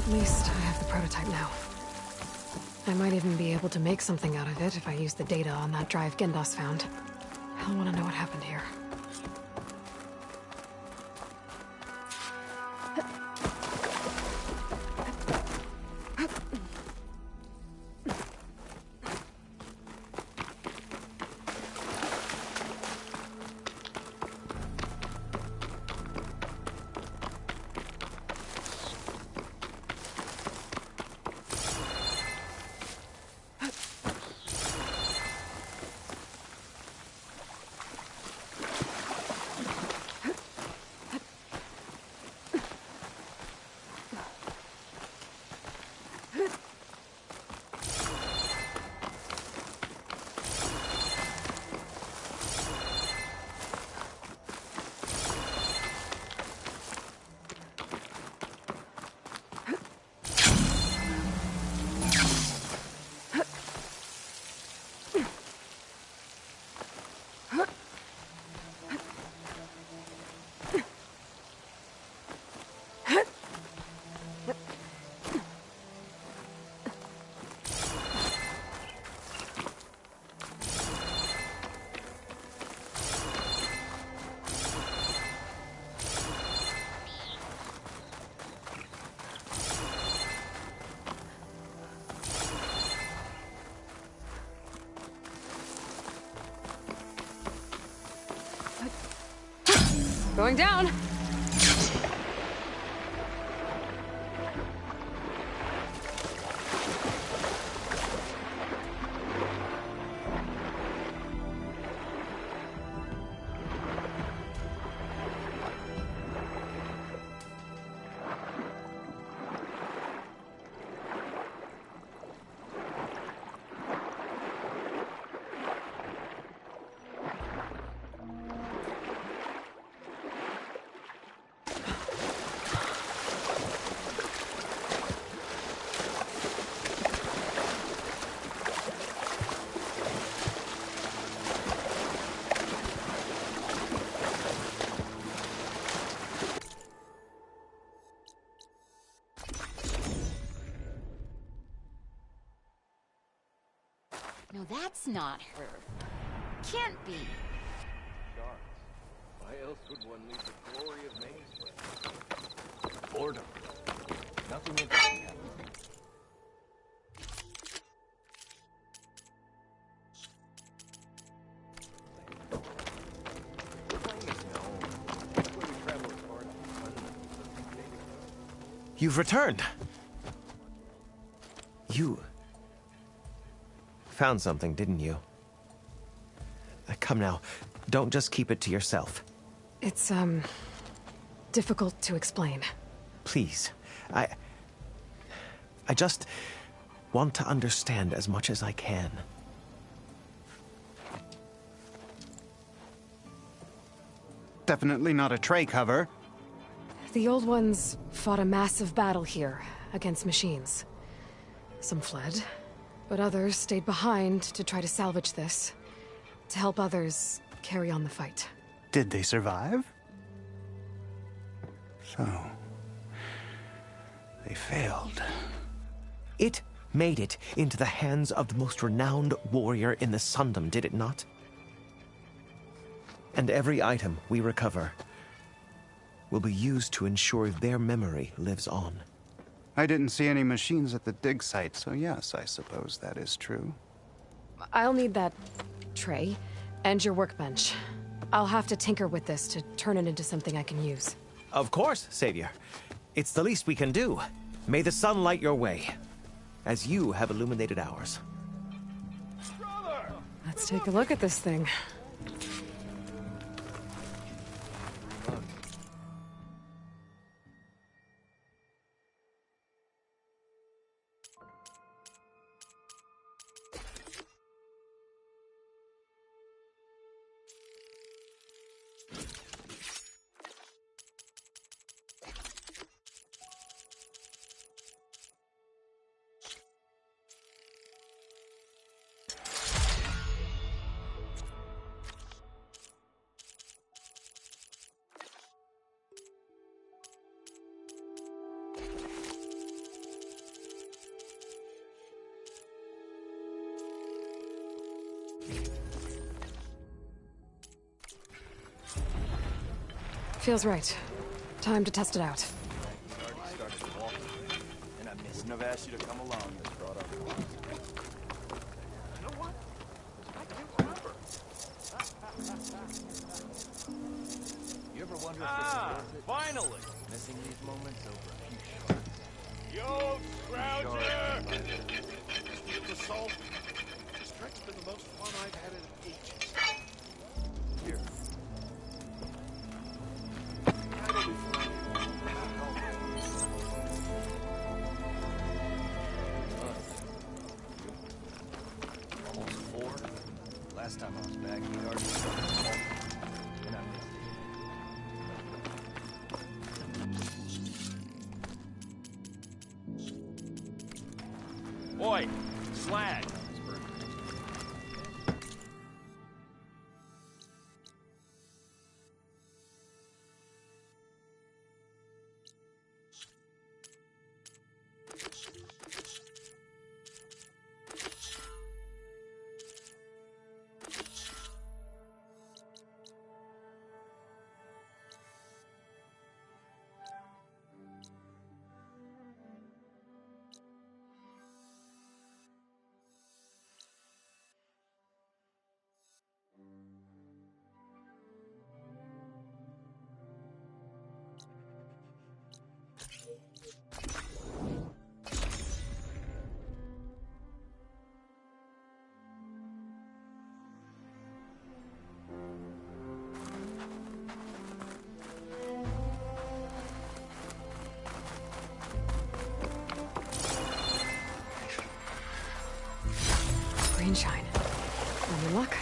At least I have the prototype now. I might even be able to make something out of it if I use the data on that drive Gendas found. I'll want to know what happened here. Going down. No, that's not her. Can't be. Why else would one leave the glory of Mainspring? Boredom. Nothing interesting happens. You've returned. You found something, didn't you? Come now, don't just keep it to yourself. It's, difficult to explain. Please, I just want to understand as much as I can. Definitely not a tray cover. The old ones fought a massive battle here against machines. Some fled, but others stayed behind to try to salvage this, to help others carry on the fight. Did they survive? So, they failed. It made it into the hands of the most renowned warrior in the Sundom, did it not? And every item we recover will be used to ensure their memory lives on. I didn't see any machines at the dig site, so yes, I suppose that is true. I'll need that tray and your workbench. I'll have to tinker with this to turn it into something I can use. Of course, Savior. It's the least we can do. May the sun light your way, as you have illuminated ours. Let's take a look at this thing. Feels right. Time to test it out. And I missed. I've asked you to come along. This brought up. You know what? I can't remember. You ever wonder if this is worth it? Finally! Missing these moments over a few shards. Yo, Scrounger! The salt. This trik's been the most fun I've had in ages. Here. Almost 4. Last time I was back, he'd already started. And I missed it. Oi! Slag! Green shine. Any luck?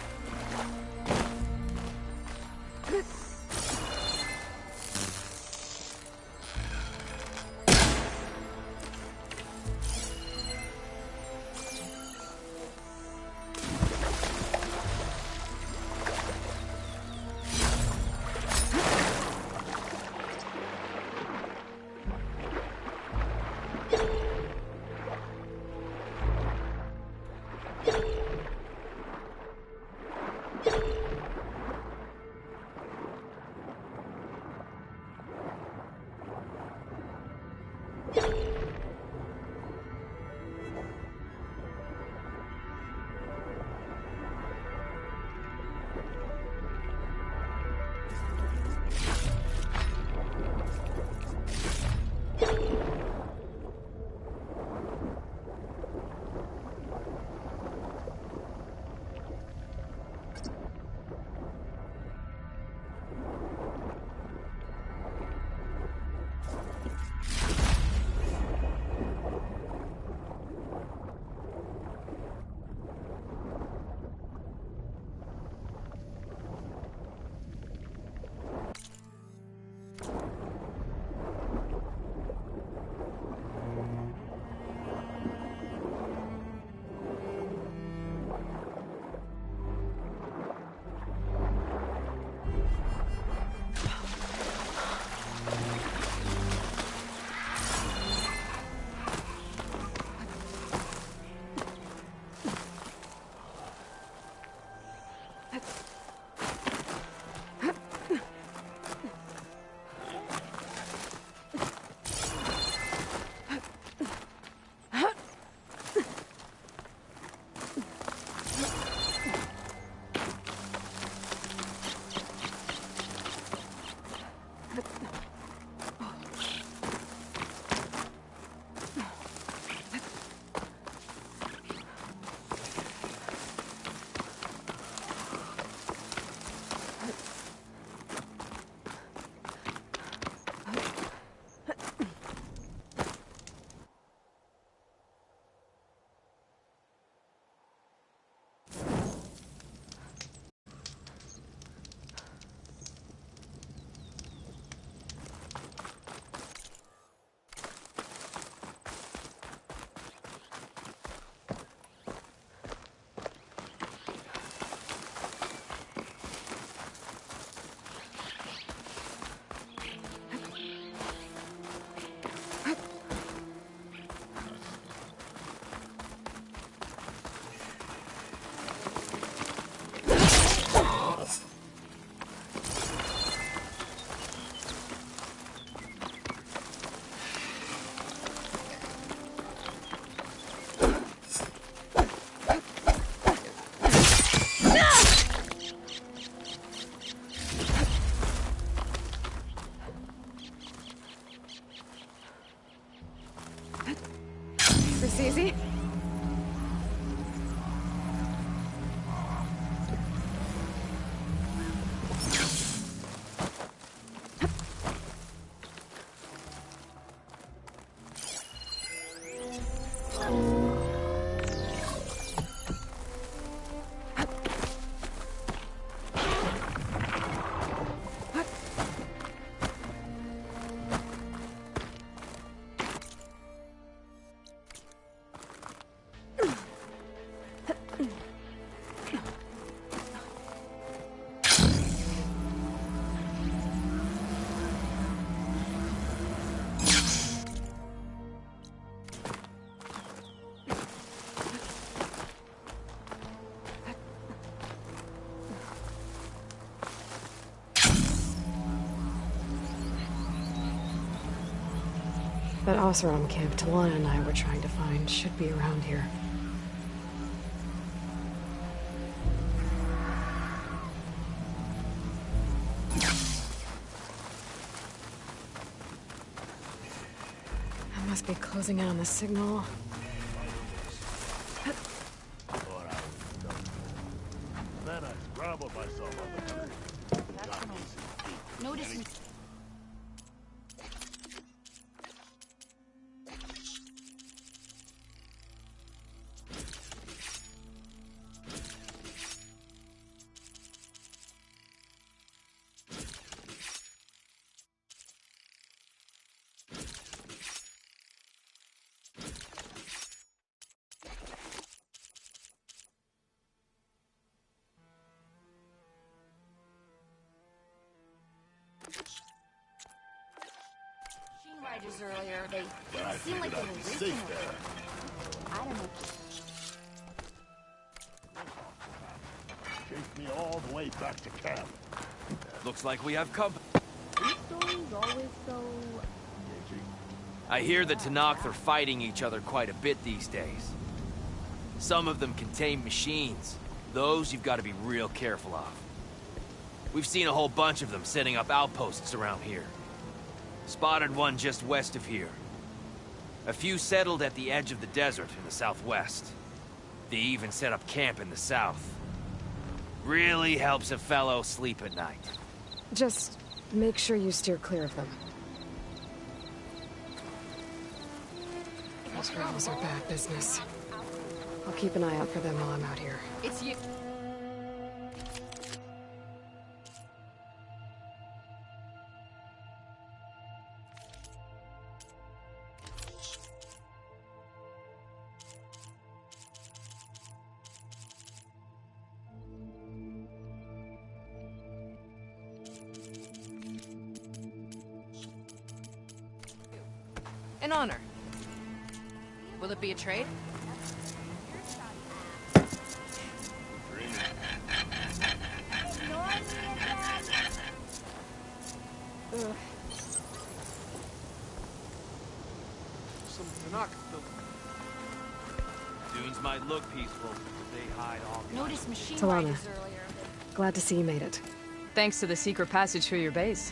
That Oseram camp Talana and I were trying to find should be around here. I must be closing in on the signal. Then I scrambled myself on the tree. Notice me. Riders earlier, they seem like they were racing over there. I don't know. Chased me all the way back to camp. Looks like we have company. These stories always so... I hear the Tenakth are fighting each other quite a bit these days. Some of them contain machines. Those you've got to be real careful of. We've seen a whole bunch of them setting up outposts around here. Spotted one just west of here. A few settled at the edge of the desert in the southwest. They even set up camp in the south. Really helps a fellow sleep at night. Just make sure you steer clear of them. Those rebels are bad business. I'll keep an eye out for them while I'm out here. It's you. An honor. Will it be a trade? Some Tenakth. Dunes might look peaceful, but they hide all kinds. Notice machine Talana. riders earlier. Glad to see you made it. Thanks to the secret passage through your base.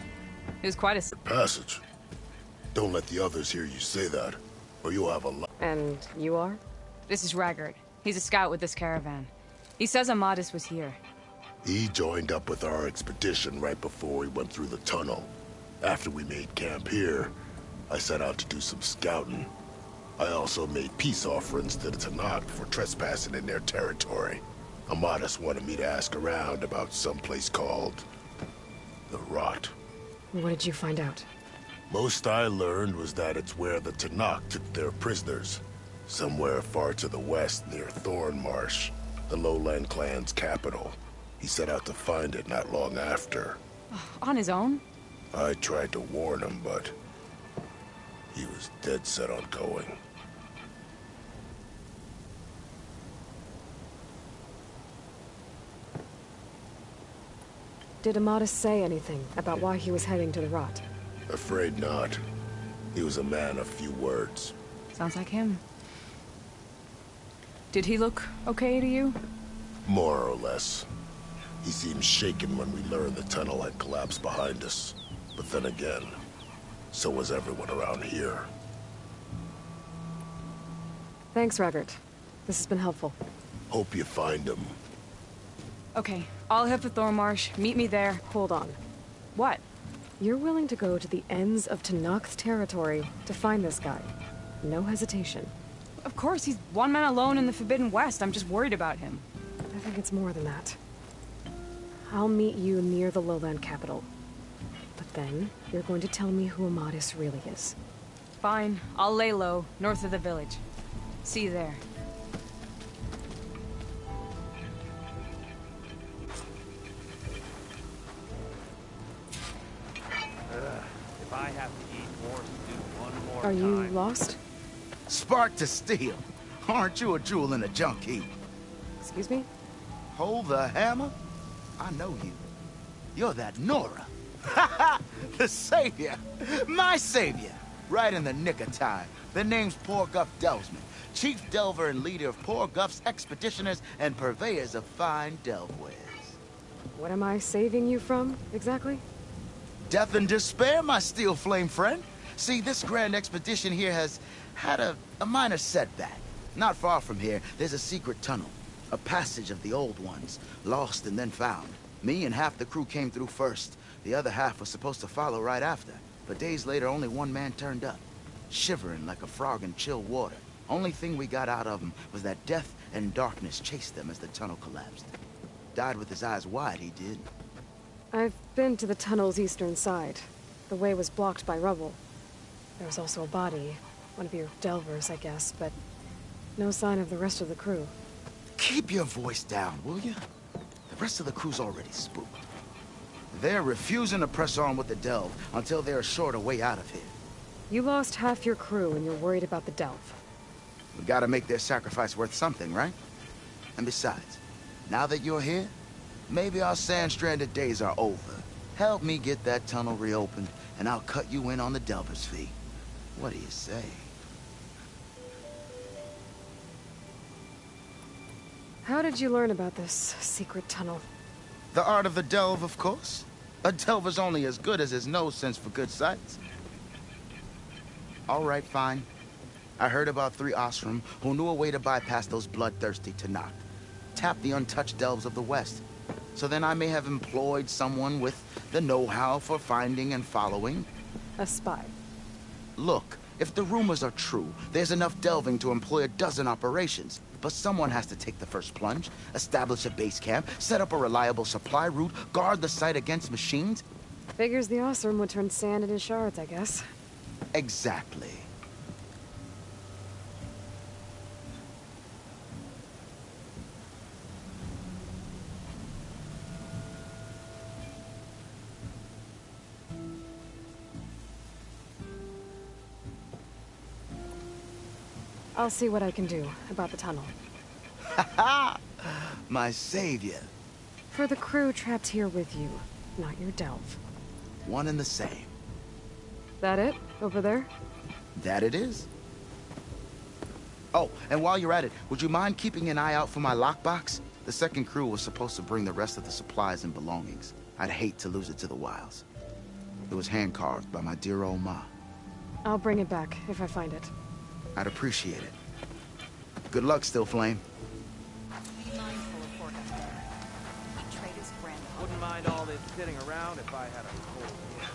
It was quite a... Passage? Don't let the others hear you say that, or you'll have a lot. And you are? This is Raggard. He's a scout with this caravan. He says Amadis was here. He joined up with our expedition right before we went through the tunnel. After we made camp here, I set out to do some scouting. I also made peace offerings to the Tenakth for trespassing in their territory. Amadis wanted me to ask around about some place called the Rot. What did you find out? Most I learned was that it's where the Tenakth took their prisoners. Somewhere far to the west near Thornmarsh, the Lowland clan's capital. He set out to find it not long after. On his own? I tried to warn him, but he was dead set on going. Did Amadis say anything about why he was heading to the Rot? Afraid not. He was a man of few words. Sounds like him. Did he look okay to you? More or less. He seemed shaken when we learned the tunnel had collapsed behind us. But then again, so was everyone around here. Thanks, Raggard. This has been helpful. Hope you find him. Okay, I'll head for Thornmarsh. Meet me there. Hold on. What? You're willing to go to the ends of Tenakth territory to find this guy. No hesitation. Of course, he's one man alone in the Forbidden West. I'm just worried about him. I think it's more than that. I'll meet you near the lowland capital. But then, you're going to tell me who Amadis really is. Fine. I'll lay low, north of the village. See you there. If I have to eat more stew one more Are you time... lost? Spark to steel. Aren't you a jewel in a junk heap? Excuse me? Hold the hammer? I know you. You're that Nora. Ha ha! The savior! My savior! Right in the nick of time. The name's Poor Guff Delvesman, chief delver and leader of Poor Guff's expeditioners and purveyors of fine delvewares. What am I saving you from, exactly? Death and despair, my steel flame friend. See, this grand expedition here has had a minor setback. Not far from here, there's a secret tunnel. A passage of the old ones, lost and then found. Me and half the crew came through first. The other half was supposed to follow right after. But days later, only one man turned up, shivering like a frog in chill water. Only thing we got out of him was that death and darkness chased them as the tunnel collapsed. Died with his eyes wide, he did. I've been to the tunnel's eastern side. The way was blocked by rubble. There was also a body. One of your delvers, I guess, but no sign of the rest of the crew. Keep your voice down, will you? The rest of the crew's already spooked. They're refusing to press on with the delve until they're assured a way out of here. You lost half your crew and you're worried about the delve. We gotta make their sacrifice worth something, right? And besides, now that you're here, maybe our sand-stranded days are over. Help me get that tunnel reopened, and I'll cut you in on the delver's fee. What do you say? How did you learn about this secret tunnel? The art of the delve, of course. A delver's only as good as his nose sense for good sights. All right, fine. I heard about 3 Osram who knew a way to bypass those bloodthirsty Tanakh. Tap the untouched delves of the West. So then I may have employed someone with the know-how for finding and following. A spy. Look, if the rumors are true, there's enough delving to employ a dozen operations. But someone has to take the first plunge, establish a base camp, set up a reliable supply route, guard the site against machines. Figures the Osram would turn sand into shards, I guess. Exactly. I'll see what I can do about the tunnel. Ha-ha! My savior. For the crew trapped here with you, not your delve. One and the same. That it? Over there? That it is. Oh, and while you're at it, would you mind keeping an eye out for my lockbox? The second crew was supposed to bring the rest of the supplies and belongings. I'd hate to lose it to the wilds. It was hand-carved by my dear old ma. I'll bring it back if I find it. I'd appreciate it. Good luck, Still Flame. Be mindful of Porgus there. He traded his friend. Wouldn't mind all this sitting around if I had a cold beer.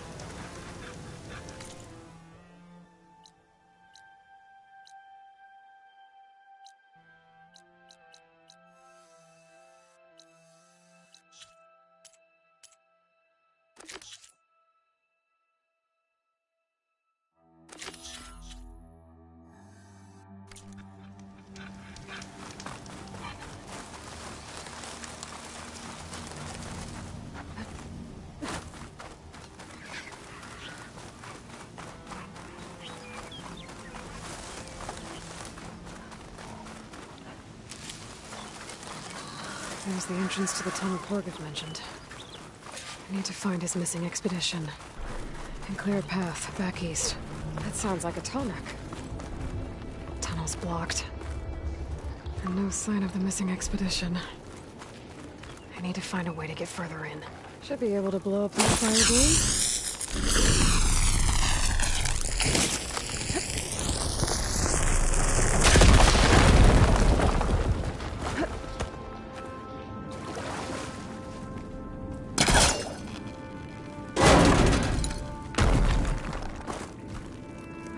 There's the entrance to the tunnel Porgus mentioned. I need to find his missing expedition. And clear a path back east. That sounds like a Tonek. Tunnel's blocked. And no sign of the missing expedition. I need to find a way to get further in. Should be able to blow up that fire beam.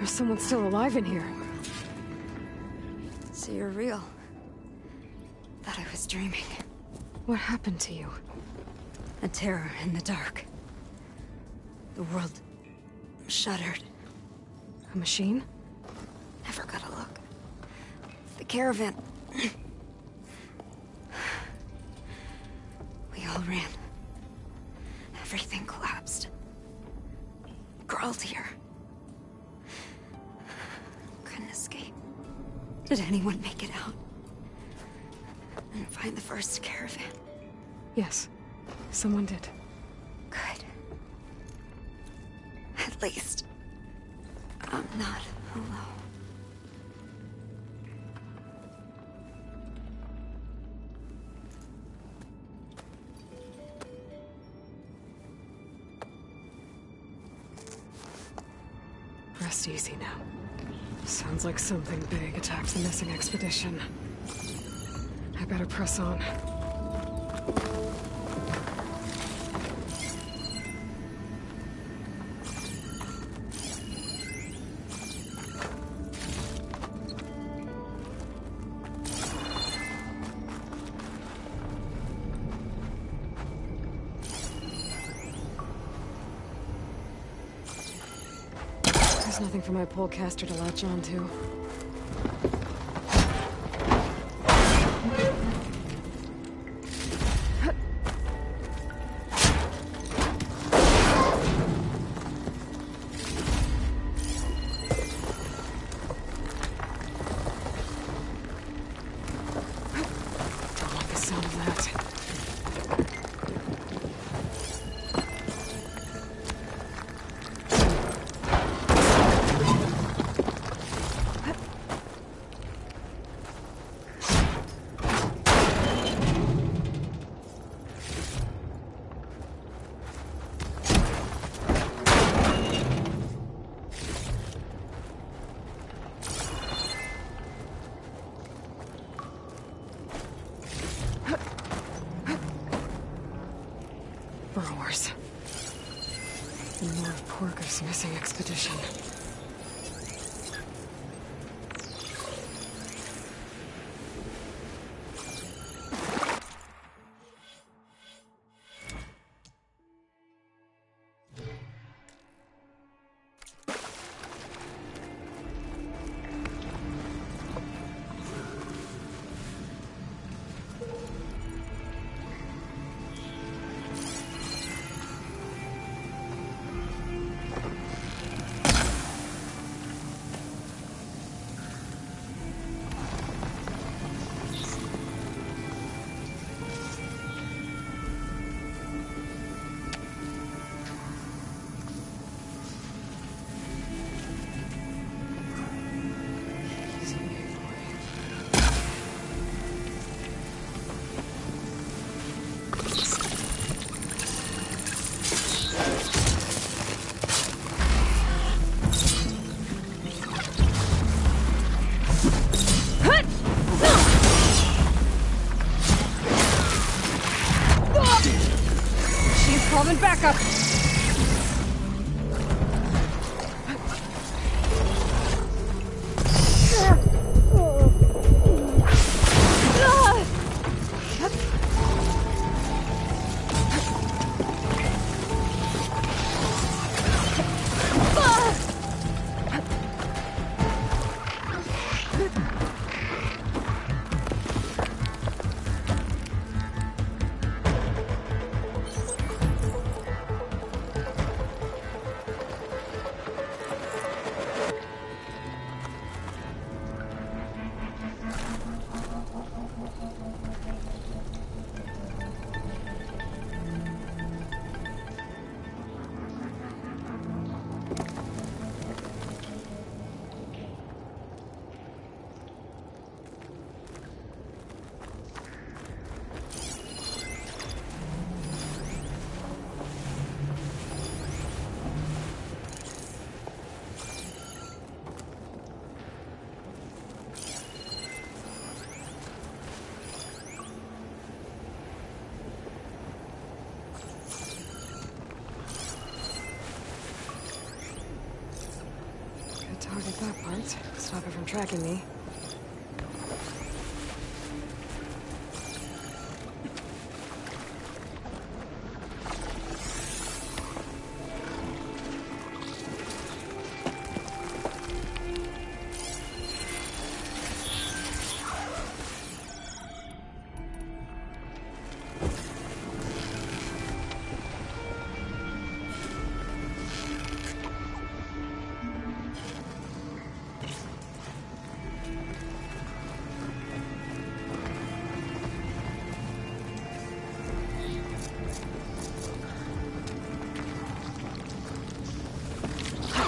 Someone's still alive in here. So you're real. Thought I was dreaming. What happened to you? A terror in the dark. The world shuddered. A machine? Never got a look. The caravan. We all ran. Everything collapsed. Crawled here. Couldn't escape. Did anyone make it out? And find the first caravan? Yes. Someone did. Good. At least I'm not alone. Rest easy now. Sounds like something big attacked the missing expedition. I better press on. There's nothing for my polecaster to latch onto. Don't like the sound of that. Burrowers. And more of Porker's missing expedition. Calling backup. Target that part. Stop it from tracking me.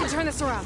Turn this around.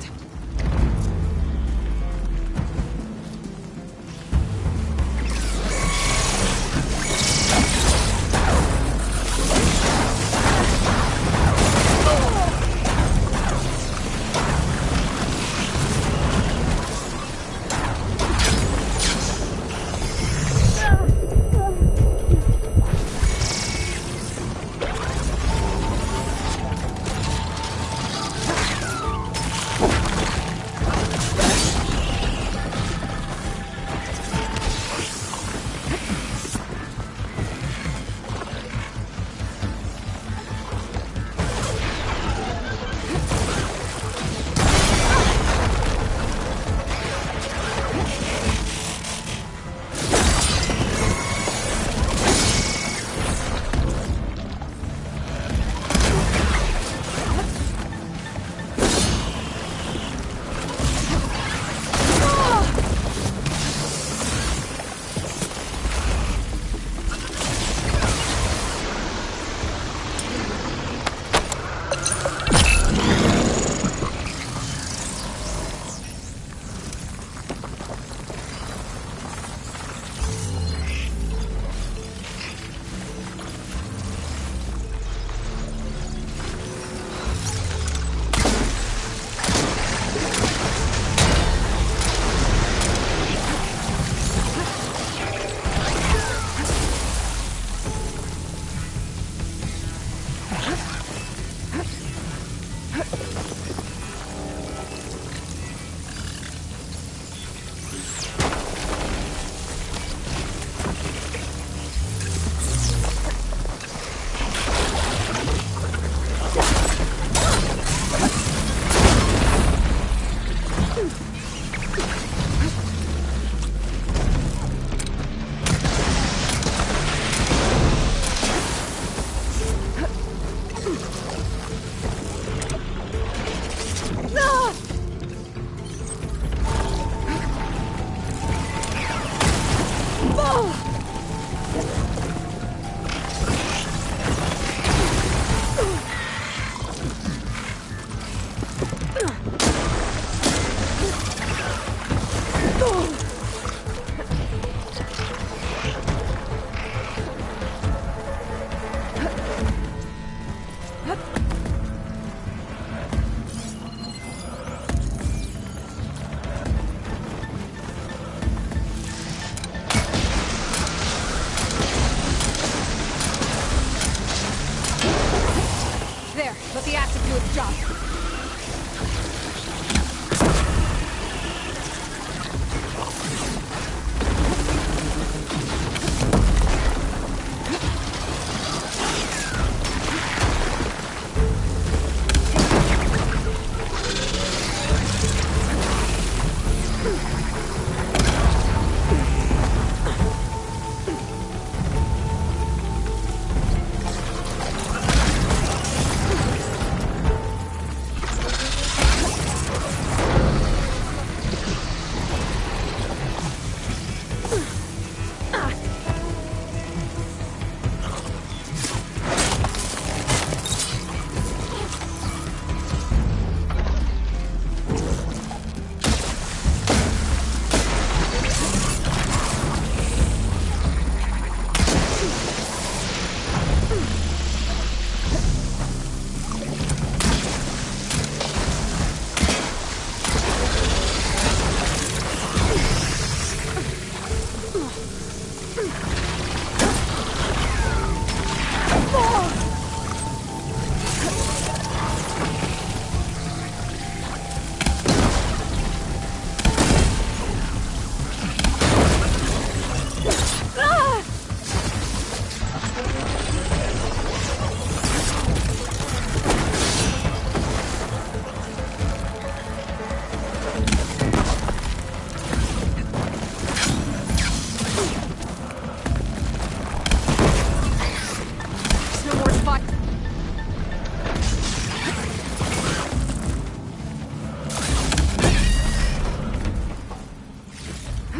do its job.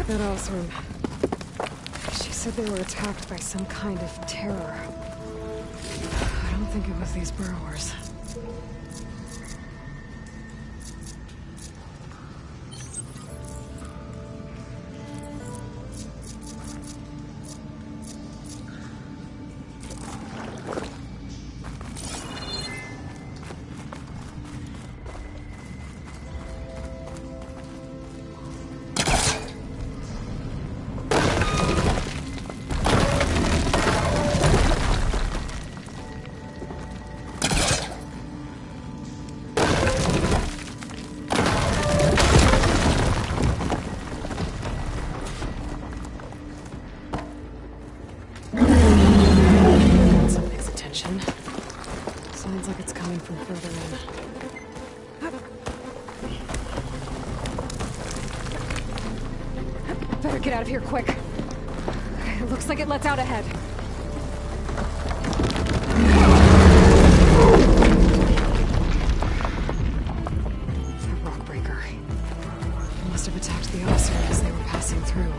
That Osram. She said they were attacked by some kind of terror. I don't think it was these burrowers. Sounds like it's coming from further in. Better get out of here quick. It looks like it lets out ahead. That rock breaker. It must have attacked the officer as they were passing through.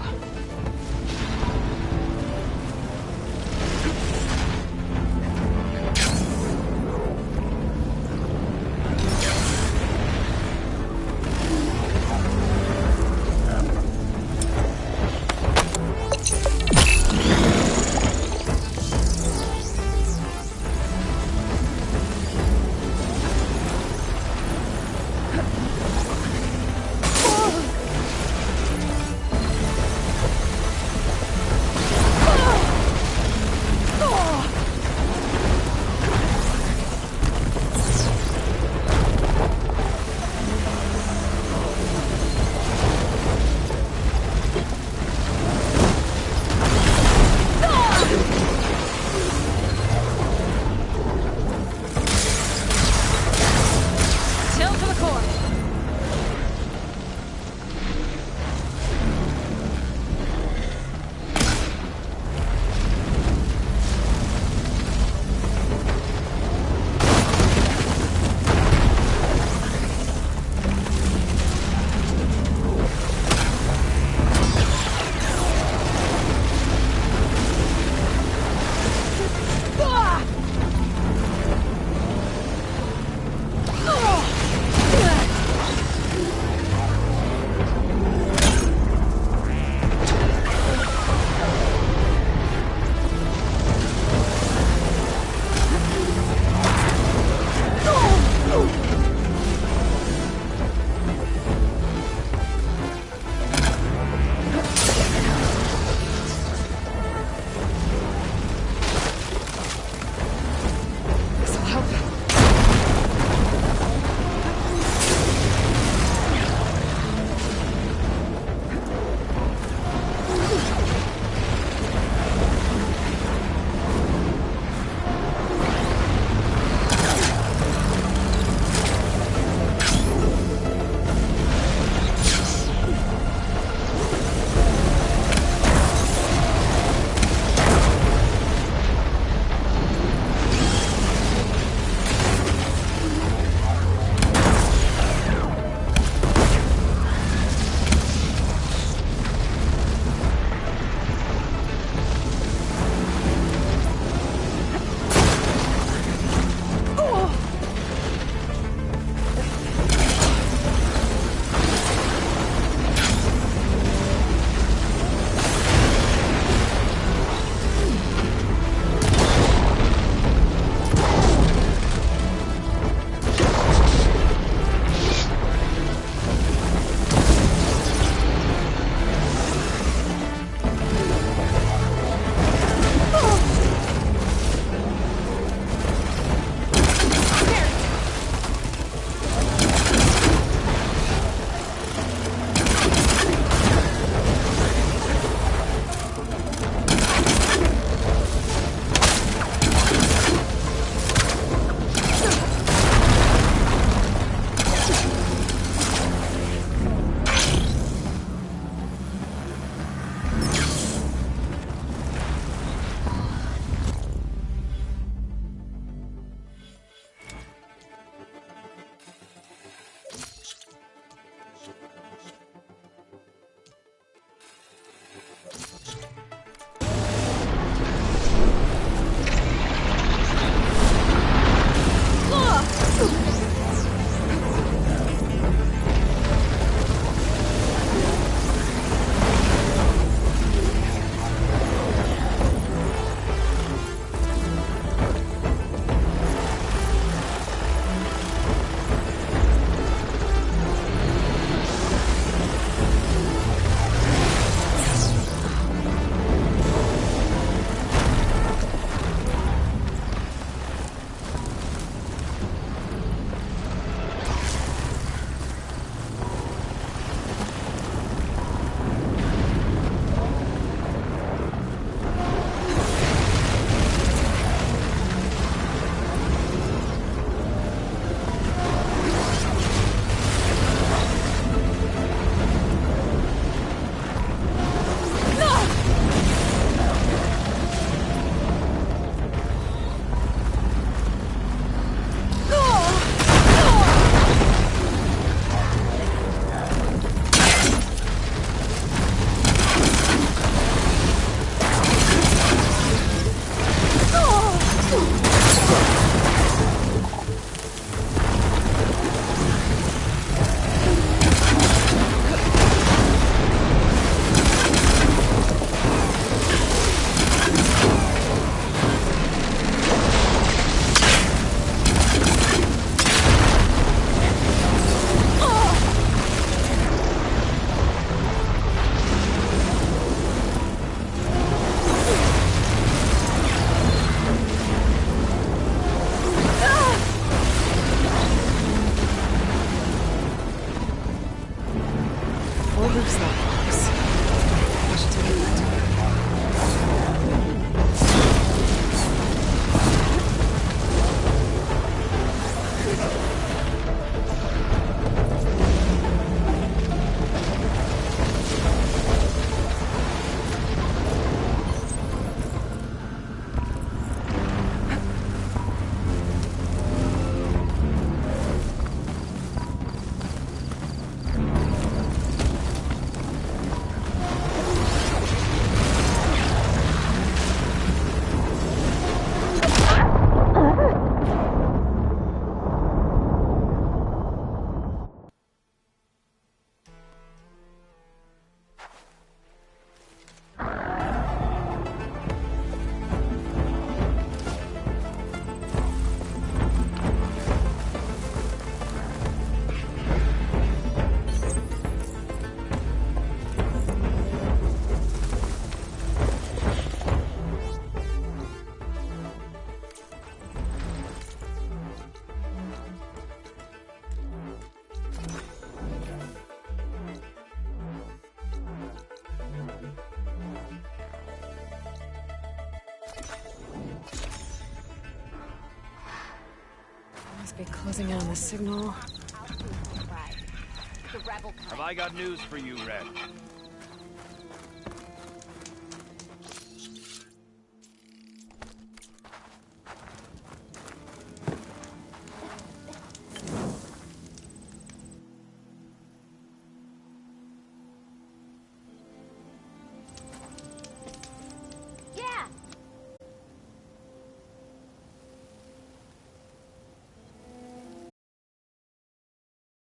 Must be closing in on the signal. Have I got news for you, Red?